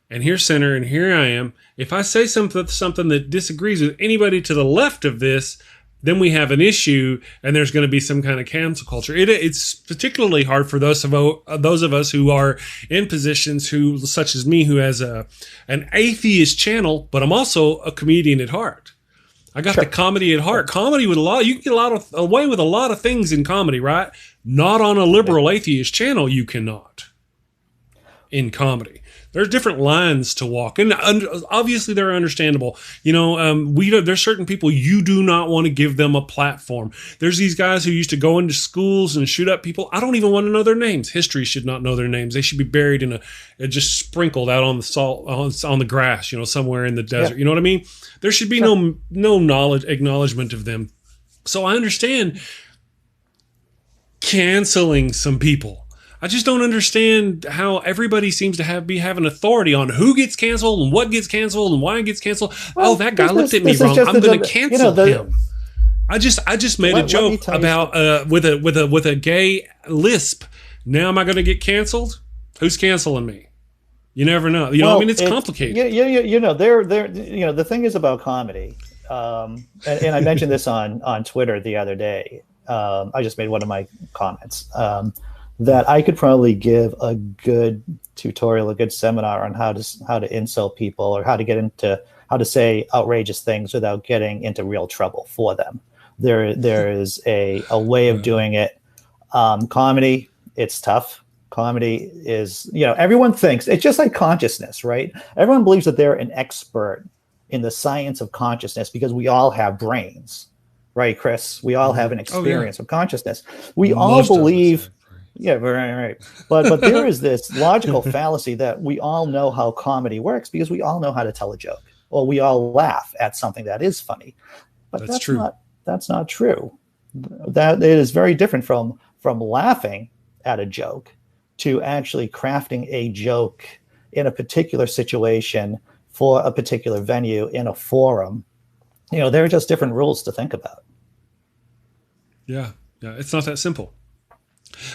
[SPEAKER 1] and here's center, and here I am. If I say something that disagrees with anybody to the left of this, then we have an issue, and there's going to be some kind of cancel culture. It's particularly hard for those of us who are in positions such as me, who has an atheist channel, but I'm also a comedian at heart. I got the comedy at heart. Comedy with you can get away with a lot of things in comedy, right? Not on a liberal atheist channel, you cannot. In comedy, there's different lines to walk, and obviously they're understandable. There's certain people you do not want to give them a platform. There's these guys who used to go into schools and shoot up people. I don't even want to know their names. History should not know their names. They should be buried in just sprinkled out on the salt on the grass, somewhere in the desert. You know what I mean? There should be no acknowledgement of them. So I understand canceling some people. I just don't understand how everybody seems to be having authority on who gets canceled and what gets canceled and why it gets canceled. Well, that guy looked at me wrong. I'm going to cancel him. I just made a joke about with a gay lisp. Now am I going to get canceled? Who's canceling me? You never know. It's complicated.
[SPEAKER 2] The thing is about comedy, and I mentioned this on Twitter the other day. I just made one of my comments. That I could probably give a good tutorial, a good seminar on how to insult people, or how to say outrageous things without getting into real trouble for them. There is a way of doing it. Comedy, it's tough. Comedy is, everyone thinks it's just like consciousness, right? Everyone believes that they're an expert in the science of consciousness because we all have brains, right, Chris? We all have an experience of consciousness. We all believe. Yeah, right. But there is this logical fallacy that we all know how comedy works because we all know how to tell a joke, or we all laugh at something that is funny. But that's true. That's not true. That it is very different from laughing at a joke to actually crafting a joke in a particular situation for a particular venue in a forum. There are just different rules to think about. Yeah,
[SPEAKER 1] it's not that simple.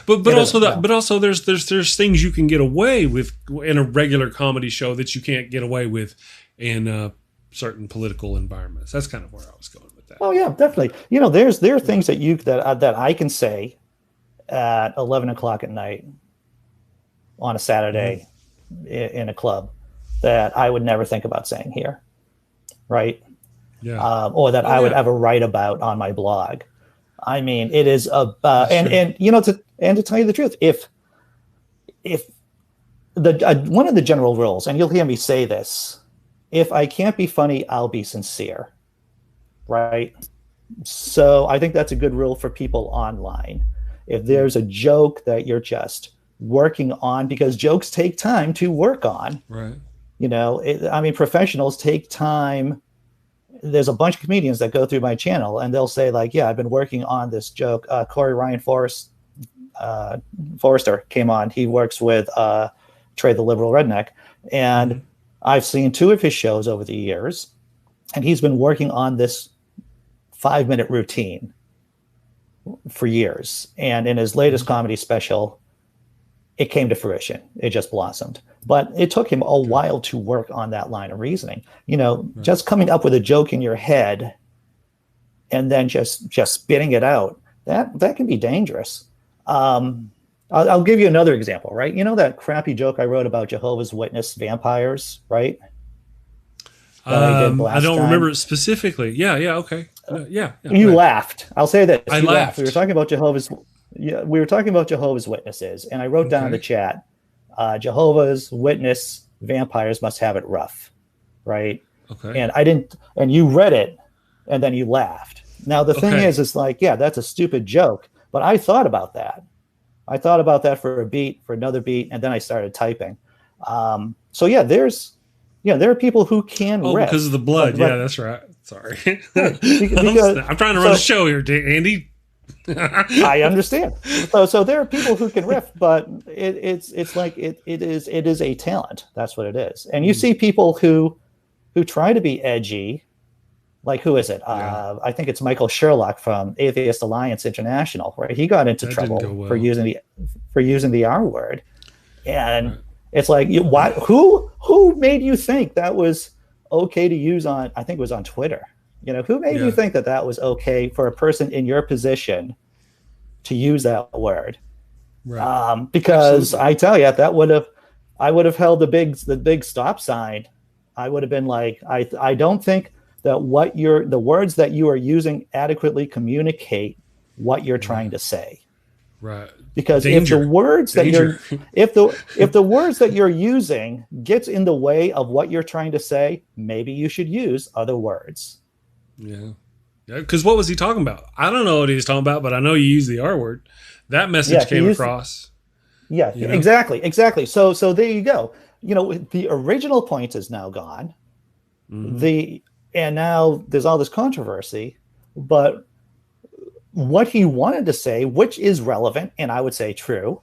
[SPEAKER 1] But also there's things you can get away with in a regular comedy show that you can't get away with in certain political environments. That's kind of where I was going with that.
[SPEAKER 2] Oh yeah, definitely. There are things that I can say at 11 o'clock at night on a Saturday in a club that I would never think about saying here, right?
[SPEAKER 1] Yeah.
[SPEAKER 2] Or that I would ever write about on my blog. I mean, it is about to tell you the truth, if the one of the general rules, and you'll hear me say this, if I can't be funny, I'll be sincere, right? So I think that's a good rule for people online. If there's a joke that you're just working on, because jokes take time to work on,
[SPEAKER 1] right?
[SPEAKER 2] Professionals take time. There's a bunch of comedians that go through my channel and they'll say like, yeah, I've been working on this joke. Corey Ryan Forrester came on. He works with Trey the Liberal Redneck. And I've seen 2 of his shows over the years. And he's been working on this 5-minute routine for years. And in his latest comedy special, it came to fruition. It just blossomed. But it took him a while to work on that line of reasoning. Just coming up with a joke in your head and then just spitting it out, that can be dangerous. I'll give you another example, right? That crappy joke I wrote about Jehovah's Witness vampires, right?
[SPEAKER 1] I don't remember it specifically. Yeah, okay. Yeah.
[SPEAKER 2] You laughed. I'll say that.
[SPEAKER 1] I laughed.
[SPEAKER 2] We were talking about Jehovah's Witnesses, and I wrote down in the chat, Jehovah's Witness vampires must have it rough, right?
[SPEAKER 1] Okay.
[SPEAKER 2] And you read it, and then you laughed. Now the thing is, it's like, yeah, that's a stupid joke, but I thought about that. I thought about that for a beat, for another beat, and then I started typing. So yeah, there are people who can rip.
[SPEAKER 1] Because of the blood. Yeah, that's right. Sorry. Because, I'm trying to run a show here, Andy.
[SPEAKER 2] I understand. So there are people who can riff, but it's like it is a talent. That's what it is. And you see people who try to be edgy. Like, who is it? I think it's Michael Sherlock from Atheist Alliance International, right? He got into trouble for using the R word, and it's like, who made you think that was okay to use on? I think it was on Twitter. Who made you think that was okay for a person in your position to use that word? Right. Because absolutely. I tell you, I would have held the big stop sign. I would have been like, I don't think that the words that you are using adequately communicate what you're trying to say. Right. Because if the words that you're using gets in the way of what you're trying to say, maybe you should use other words.
[SPEAKER 1] Yeah. Because what was he talking about? I don't know what he was talking about, but I know you use the R word. That message came across.
[SPEAKER 2] Yeah, exactly. So there you go. The original point is now gone. Mm-hmm. And now there's all this controversy, but what he wanted to say, which is relevant, and I would say true,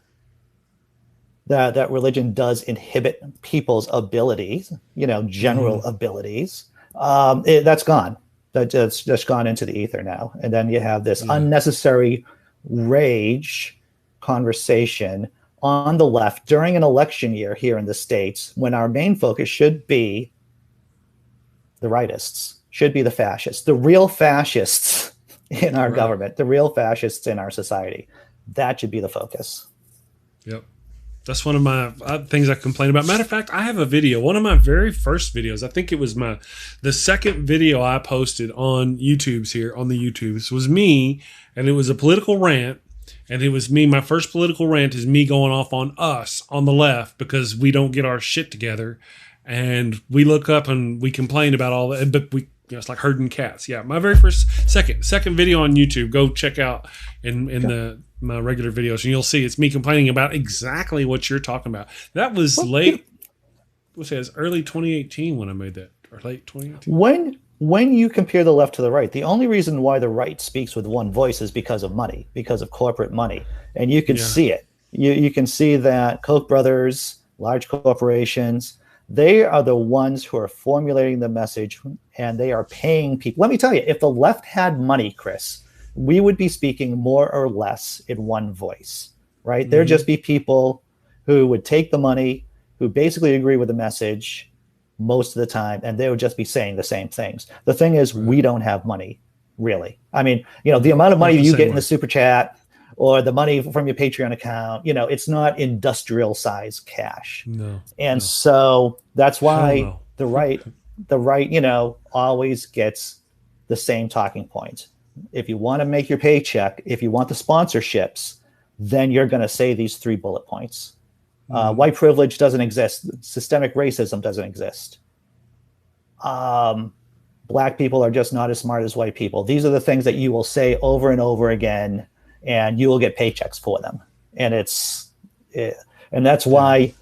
[SPEAKER 2] that religion does inhibit people's abilities, general abilities, that's gone. That's just gone into the ether now. And then you have this unnecessary rage conversation on the left during an election year here in the States, when our main focus should be the rightists, should be the fascists, the real fascists in our government, the real fascists in our society. That should be the focus.
[SPEAKER 1] Yep. That's one of my things I complain about. Matter of fact, I have a video, one of my very first videos. I think it was the second video I posted on YouTube's here on the YouTubes was me, and it was a political rant. And it was me. My first political rant is me going off on us on the left because we don't get our shit together. And we look up and we complain about all that, but it's like herding cats. Yeah, my very first second video on YouTube. Go check out in my regular videos, and you'll see it's me complaining about exactly what you're talking about. That was late. What's that? Early 2018 when I made that, or late 2018.
[SPEAKER 2] When you compare the left to the right, the only reason why the right speaks with one voice is because of money, because of corporate money, and you can see it. You can see that Koch brothers, large corporations, they are the ones who are formulating the message, and they are paying people. Let me tell you, if the left had money, Chris, we would be speaking more or less in one voice, right? Mm-hmm. There'd just be people who would take the money, who basically agree with the message most of the time, and they would just be saying the same things. The thing is, we don't have money, really. I mean, the amount of money you get in the super chat or the money from your Patreon account, it's not industrial size cash. No. And so that's why the right, always gets the same talking point. If you want to make your paycheck, if you want the sponsorships, then you're going to say these 3 bullet points. White privilege doesn't exist. Systemic racism doesn't exist. Black people are just not as smart as white people. These are the things that you will say over and over again, and you will get paychecks for them. And and that's why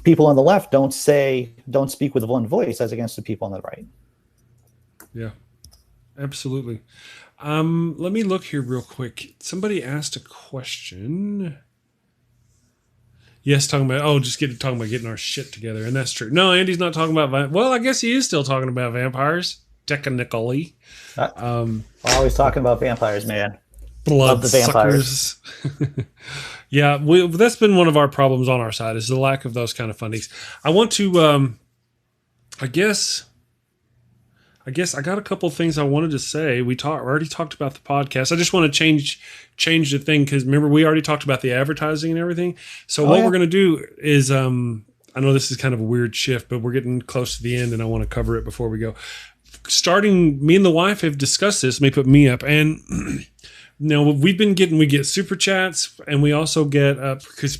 [SPEAKER 2] people on the left don't speak with one voice as against the people on the right.
[SPEAKER 1] Yeah, absolutely. Let me look here real quick. Somebody asked a question. Yes, talking about talking about getting our shit together, and that's true. No, Andy's not talking about. Well, I guess he is still talking about vampires, technically.
[SPEAKER 2] Always talking about vampires, man.
[SPEAKER 1] Blood the vampires. Yeah, that's been one of our problems on our side is the lack of those kind of fundings. I want to. I guess I got a couple of things I wanted to say. We already talked about the podcast. I just want to change the thing because remember we already talked about the advertising and everything. So what we're going to do is I know this is kind of a weird shift, but we're getting close to the end and I want to cover it before we go. Starting, me and the wife have discussed this. Let me put me up and. we get super chats and we also get, because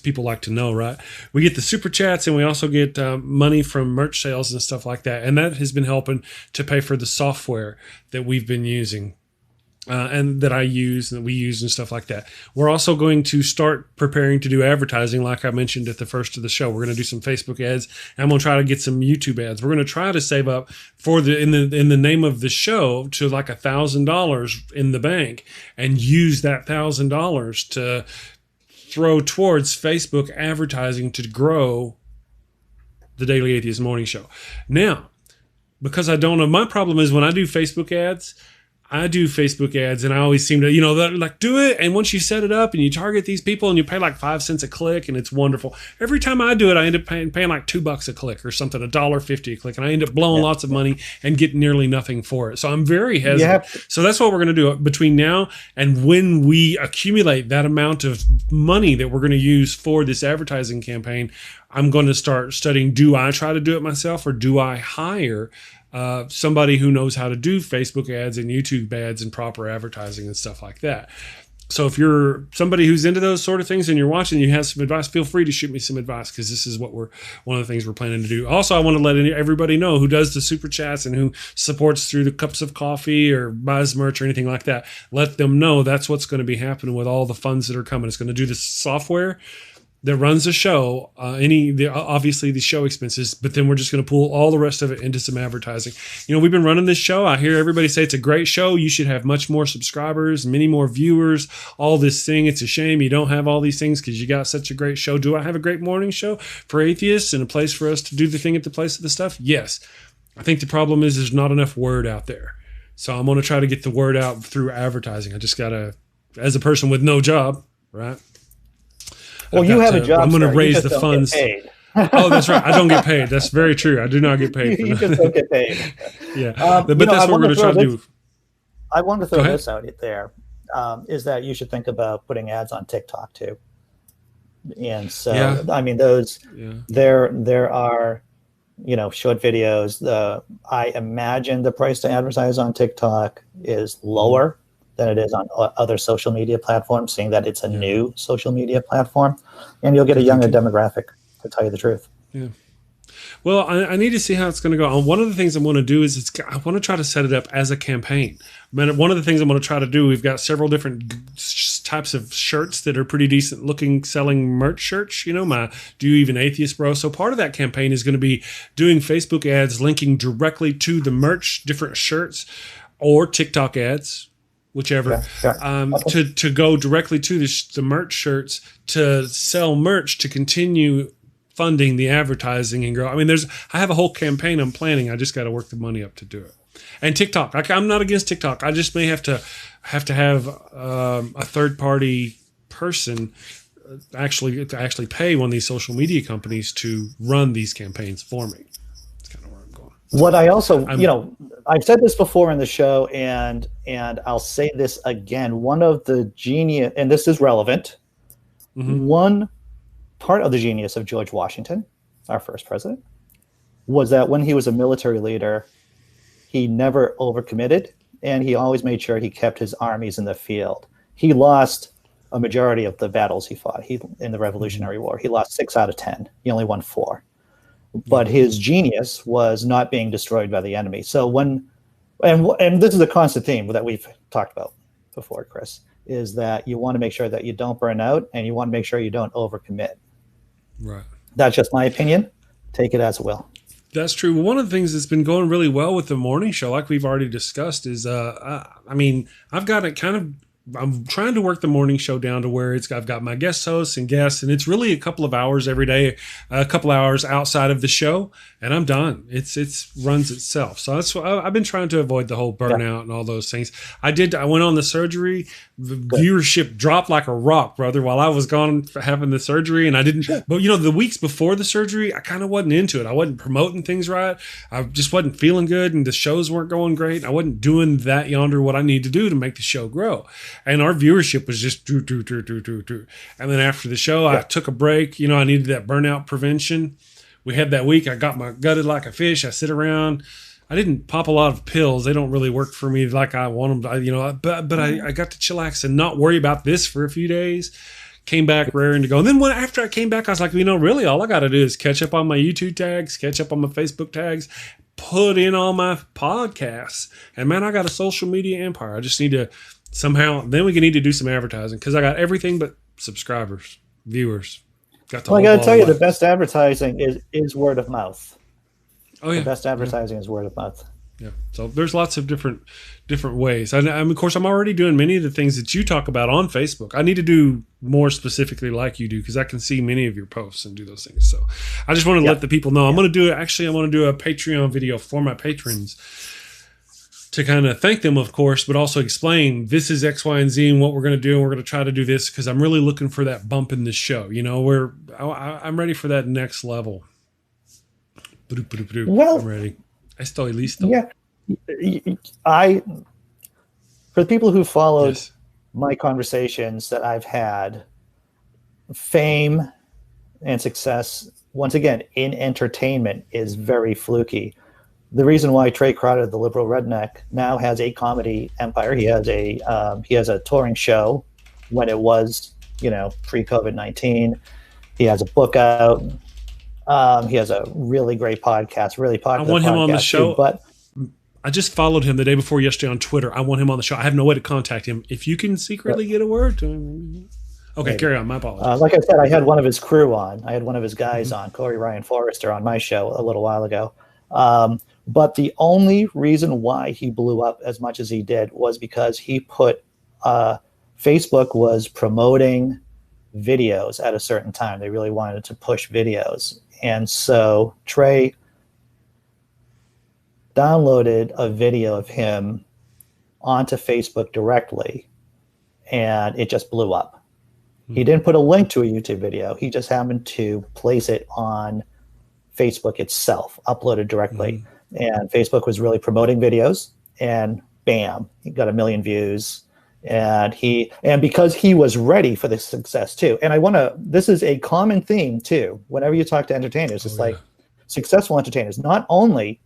[SPEAKER 1] people like to know, right? We get the super chats and we also get money from merch sales and stuff like that. And that has been helping to pay for the software that we've been using. and that I use and that we use and stuff like that. We're also going to start preparing to do advertising, like I mentioned at the first of the show. We're going to do some Facebook ads, and I'm going to try to get some YouTube ads. We're going to try to save up for in the name of the show to like $1,000 in the bank, and use that $1,000 to throw towards Facebook advertising to grow the Daily Atheist Morning Show. Now, because I don't know, my problem is when I do Facebook ads, and I always seem to, they're like, do it. And once you set it up and you target these people and you pay like 5 cents a click, and it's wonderful. Every time I do it, I end up paying like $2 a click or something, $1.50 a click. And I end up blowing lots of money and get nearly nothing for it. So I'm very hesitant. So that's what we're going to do between now and when we accumulate that amount of money that we're going to use for this advertising campaign. I'm going to start studying, do I try to do it myself, or do I hire somebody who knows how to do Facebook ads and YouTube ads and proper advertising and stuff like that. So if you're somebody who's into those sort of things and you're watching, you have some advice, feel free to shoot me some advice, because this is what one of the things we're planning to do. Also, I want to let everybody know who does the super chats and who supports through the cups of coffee or buys merch or anything like that. Let them know that's what's going to be happening with all the funds that are coming. It's going to do the software that runs the show, obviously the show expenses, but then we're just going to pull all the rest of it into some advertising. We've been running this show. I hear everybody say it's a great show. You should have much more subscribers, many more viewers, all this thing. It's a shame you don't have all these things because you got such a great show. Do I have a great morning show for atheists and a place for us to do the thing at the place of the stuff? Yes. I think the problem is there's not enough word out there. So I'm going to try to get the word out through advertising. I just got to, as a person with no job, right?
[SPEAKER 2] Well, you have a job.
[SPEAKER 1] I'm going to raise the funds. Oh, that's right. I don't get paid. That's very true. I do not get paid.
[SPEAKER 2] You just don't get paid.
[SPEAKER 1] Yeah. But that's what we're going to try to do.
[SPEAKER 2] I want to throw this out there, is that you should think about putting ads on TikTok too. And so, I mean, there are, short videos. I imagine the price to advertise on TikTok is lower than it is on other social media platforms, seeing that it's a new social media platform, and you'll get a younger demographic, to tell you the truth.
[SPEAKER 1] Yeah. Well, I need to see how it's going to go. One of the things I want to do is I want to try to set it up as a campaign. One of the things I'm going to try to do, we've got several different types of shirts that are pretty decent looking, selling merch shirts, my Do You Even Atheist Bro? So part of that campaign is going to be doing Facebook ads linking directly to the merch, different shirts, or TikTok ads, whichever, to go directly to the merch shirts, to sell merch, to continue funding the advertising and grow. I mean, I have a whole campaign I'm planning. I just got to work the money up to do it. And TikTok, I'm not against TikTok. I just may have to have a third party person actually pay one of these social media companies to run these campaigns for me. That's kind of where I'm going.
[SPEAKER 2] What I also, I've said this before in the show, and I'll say this again. One of the genius, and this is relevant, one part of the genius of George Washington, our first president, was that when he was a military leader, he never overcommitted, and he always made sure he kept his armies in the field. He lost a majority of the battles he fought. In the Revolutionary War, he lost 6 out of 10. He only won 4. But his genius was not being destroyed by the enemy. So and this is a constant theme that we've talked about before, Chris, is that you want to make sure that you don't burn out, and you want to make sure you don't overcommit. Right. That's just my opinion. Take it as it will.
[SPEAKER 1] That's true. Well, one of the things that's been going really well with the morning show, like we've already discussed, is I've got it kind of. I'm trying to work the morning show down to where I've got my guest hosts and guests, and it's really a couple of hours every day, a couple hours outside of the show, and I'm done. It runs itself. So that's what I've been trying to avoid, the whole burnout and all those things. I went on the surgery. The viewership dropped like a rock, brother, while I was gone having the surgery, and I didn't. But the weeks before the surgery, I kind of wasn't into it. I wasn't promoting things right. I just wasn't feeling good, and the shows weren't going great. I wasn't doing what I need to do to make the show grow. And our viewership was just do. And then after the show, I took a break. I needed that burnout prevention. We had that week. I got my gutted like a fish. I sit around. I didn't pop a lot of pills. They don't really work for me like I want them to, but I got to chillax and not worry about this for a few days. Came back raring to go. And then after I came back, I was like, really, all I got to do is catch up on my YouTube tags, catch up on my Facebook tags, put in all my podcasts. And man, I got a social media empire. I just need to somehow, then we can need to do some advertising because I got everything but subscribers, viewers. Got the
[SPEAKER 2] I got to tell you, the best advertising is word of mouth.
[SPEAKER 1] Oh yeah,
[SPEAKER 2] the best advertising is word of mouth.
[SPEAKER 1] Yeah. So there's lots of different ways. And of course, I'm already doing many of the things that you talk about on Facebook. I need to do more specifically like you do because I can see many of your posts and do those things. So I just want to let the people know. I'm going to do I want to do a Patreon video for my patrons to kind of thank them, of course, but also explain this is X, Y, and Z and what we're going to do. And we're going to try to do this because I'm really looking for that bump in this show. You know, I'm ready for that next level.
[SPEAKER 2] Well,
[SPEAKER 1] I'm ready. Estoy listo.
[SPEAKER 2] Yeah. For the people who followed my conversations that I've had, fame and success, once again, in entertainment is very fluky. The reason why Trey Crowder, the liberal redneck, now has a comedy empire. He has a touring show when it was, pre-COVID-19. He has a book out. He has a really great podcast, really popular.
[SPEAKER 1] I want him on the show,
[SPEAKER 2] too, but
[SPEAKER 1] I just followed him the day before yesterday on Twitter. I want him on the show. I have no way to contact him. If you can secretly get a word to him. Okay, carry on. My apologies.
[SPEAKER 2] Like I said, I had one of his crew on. I had one of his guys on, Corey Ryan Forrester, on my show a little while ago. But the only reason why he blew up as much as he did was because he put Facebook was promoting videos at a certain time. They really wanted to push videos. And so Trey downloaded a video of him onto Facebook directly, and it just blew up. He didn't put a link to a YouTube video. He just happened to place it on Facebook itself, uploaded directly. And Facebook was really promoting videos, and bam, he got 1 million views. And because he was ready for the success too. And this is a common theme too. Whenever you talk to entertainers, it's like successful entertainers, not only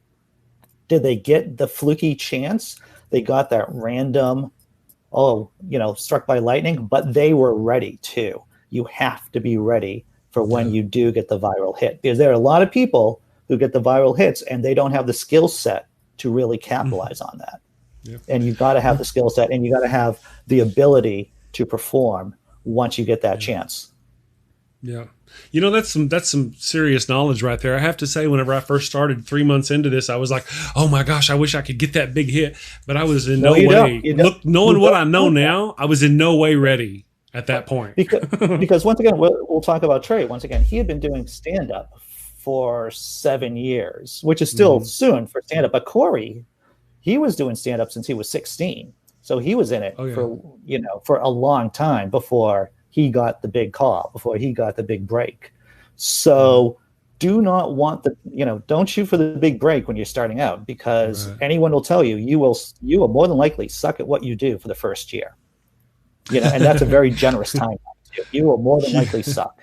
[SPEAKER 2] did they get the fluky chance, they got that random, struck by lightning, but they were ready too. You have to be ready for when you do get the viral hit, because there are a lot of people who get the viral hits and they don't have the skill set to really capitalize on that. Yeah. And you've got to have the skill set, and you got to have the ability to perform once you get that chance.
[SPEAKER 1] Yeah. That's some serious knowledge right there. I have to say, whenever I first started 3 months into this, I was like, oh my gosh, I wish I could get that big hit. But I was in no way, knowing what I know now, I was in no way ready at that point.
[SPEAKER 2] Because once again, we'll talk about Trey. Once again, he had been doing stand-up for 7 years, which is still soon for stand-up. But Corey, he was doing stand-up since he was 16. So he was in it for a long time before he got the big call, before he got the big break. So do not want don't shoot for the big break when you're starting out, because anyone will tell you, you will more than likely suck at what you do for the first year. And that's a very generous time. You will more than likely suck.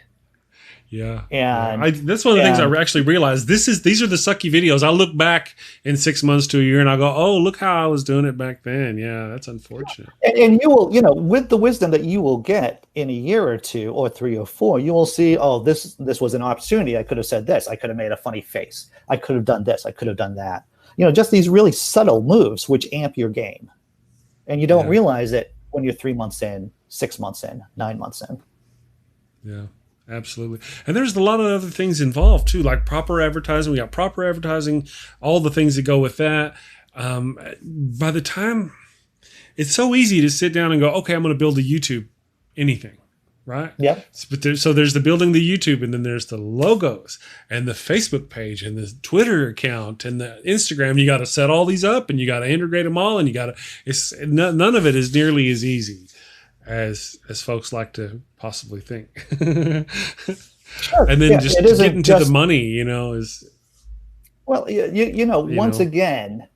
[SPEAKER 1] Yeah.
[SPEAKER 2] And
[SPEAKER 1] that's one of the things I actually realized. These are the sucky videos. I look back in 6 months to a year and I go, oh, look how I was doing it back then. Yeah, that's unfortunate.
[SPEAKER 2] And you will, with the wisdom that you will get in a year or two or 3 or 4, you will see, oh, this was an opportunity. I could have said this. I could have made a funny face. I could have done this. I could have done that. Just these really subtle moves which amp your game. And you don't realize it when you're 3 months in, 6 months in, 9 months in.
[SPEAKER 1] Yeah. Absolutely. And there's a lot of other things involved too, like proper advertising. We got proper advertising, all the things that go with that. By the time, it's so easy to sit down and go, okay, I'm going to build a YouTube anything, right?
[SPEAKER 2] Yeah.
[SPEAKER 1] But so there's the building the YouTube, and then there's the logos and the Facebook page and the Twitter account and the Instagram. You got to set all these up, and you got to integrate them all, and none of it is nearly as easy as folks like to possibly think.
[SPEAKER 2] Sure.
[SPEAKER 1] And then just getting to the money, is... Well,
[SPEAKER 2] once again,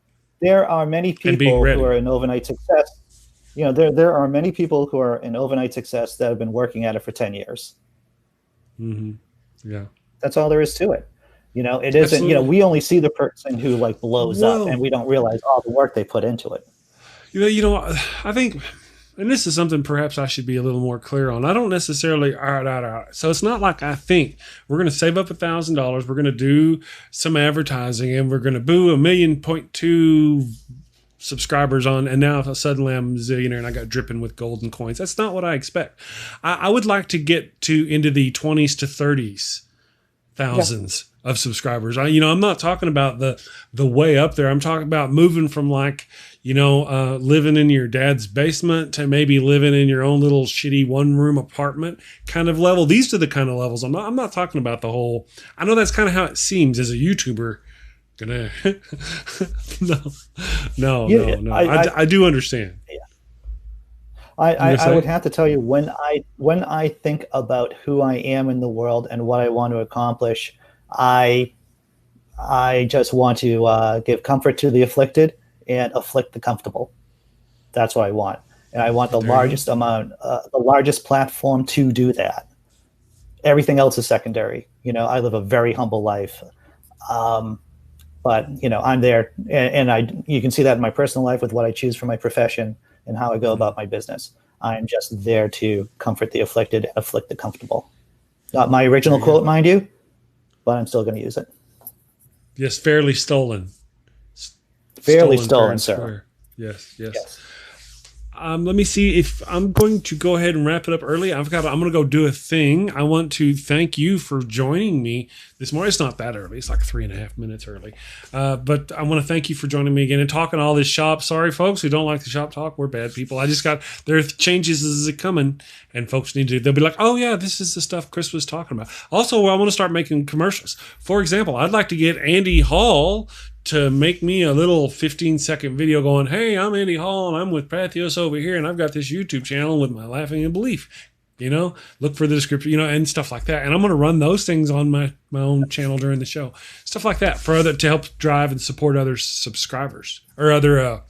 [SPEAKER 2] there are many people who are in overnight success. There are many people who are in overnight success that have been working at it for 10 years. Mm-hmm. Yeah. That's all there is to it. It isn't, Absolutely. We only see the person who blows up, and we don't realize all the work they put into it.
[SPEAKER 1] I think and this is something perhaps I should be a little more clear on. I don't necessarily, all right. So it's not like I think we're going to save up $1,000. We're going to do some advertising and we're going to boo 1.2 million subscribers on. And now suddenly I'm a zillionaire and I got dripping with golden coins. That's not what I expect. I would like to get into the 20s to 30s thousands of subscribers. I'm not talking about the way up there. I'm talking about moving from like, living in your dad's basement to maybe living in your own little shitty 1-room apartment kind of level. These are the kind of levels. I'm not talking about the whole, I know that's kind of how it seems as a YouTuber. No. I do understand.
[SPEAKER 2] I would have to tell you, when I think about who I am in the world and what I want to accomplish, I just want to give comfort to the afflicted and afflict the comfortable. That's what I want. And I want the largest platform to do that. Everything else is secondary. I live a very humble life. But I'm there, and you can see that in my personal life with what I choose for my profession and how I go about my business. I'm just there to comfort the afflicted and afflict the comfortable. Not my original quote, mind you, but I'm still going to use it.
[SPEAKER 1] Yes, fairly stolen.
[SPEAKER 2] Fairly stolen, sir.
[SPEAKER 1] Yes. Let me see if I'm going to go ahead and wrap it up early. I'm going to go do a thing. I want to thank you for joining me this morning. It's not that early. It's like 3.5 minutes early. But I want to thank you for joining me again and talking all this shop. Sorry, folks who don't like the shop talk. We're bad people. There are changes as it coming, and folks they'll be like, oh yeah, this is the stuff Chris was talking about. Also, I want to start making commercials. For example, I'd like to get Andy Hall to make me a little 15-second video going, hey, I'm Andy Hall and I'm with Patheos over here and I've got this YouTube channel with my Laughing and Belief. Look for the description, and stuff like that. And I'm going to run those things on my own channel during the show. Stuff like that to help drive and support other subscribers or other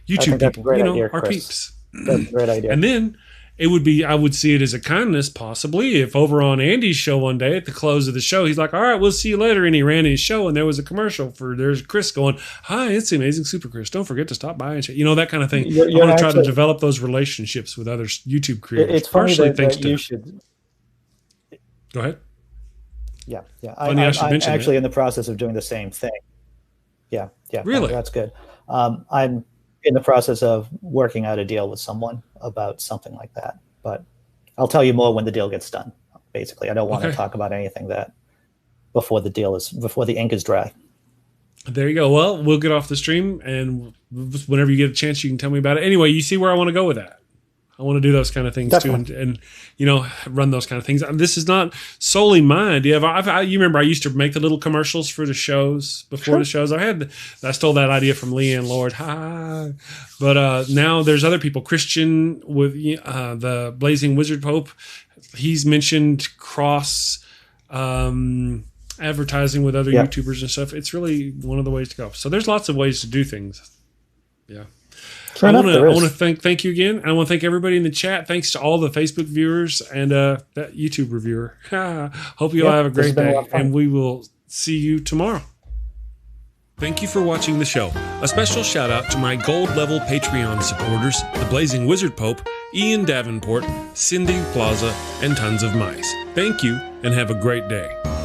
[SPEAKER 1] YouTube people,
[SPEAKER 2] idea,
[SPEAKER 1] our
[SPEAKER 2] Chris.
[SPEAKER 1] peeps.
[SPEAKER 2] That's a great idea.
[SPEAKER 1] And then I would see it as a kindness, possibly, if over on Andy's show one day at the close of the show, he's like, all right, we'll see you later. And he ran his show and there was a commercial there's Chris going, hi, it's the Amazing Super Chris. Don't forget to stop by and check, that kind of thing. I want to try to develop those relationships with other YouTube creators.
[SPEAKER 2] It's funny that you should.
[SPEAKER 1] Go ahead.
[SPEAKER 2] Yeah.
[SPEAKER 1] I'm
[SPEAKER 2] actually in the process of doing the same thing. Yeah.
[SPEAKER 1] Really?
[SPEAKER 2] That's good. I'm in the process of working out a deal with someone about something like that, but I'll tell you more when the deal gets done. Basically, I don't want to talk about anything that before the ink is dry.
[SPEAKER 1] There you go. Well, we'll get off the stream, and whenever you get a chance, you can tell me about it. Anyway, you see where I want to go with that. I want to do those kind of things too, and run those kind of things. This is not solely my idea. You remember I used to make the little commercials for the shows before the shows. I stole that idea from Leighann, Lord. Ha! But now there's other people. Christian with the Blazing Wizard Pope. He's mentioned cross advertising with other YouTubers and stuff. It's really one of the ways to go. So there's lots of ways to do things. Yeah. I want to thank you again. I want to thank everybody in the chat. Thanks to all the Facebook viewers and that YouTube reviewer. Hope you all have a great day, and we will see you tomorrow. Thank you for watching the show. A special shout out to my gold level Patreon supporters, the Blazing Wizard Pope, Ian Davenport, Cindy PLAZA, and tons of mice. Thank you, and have a great day.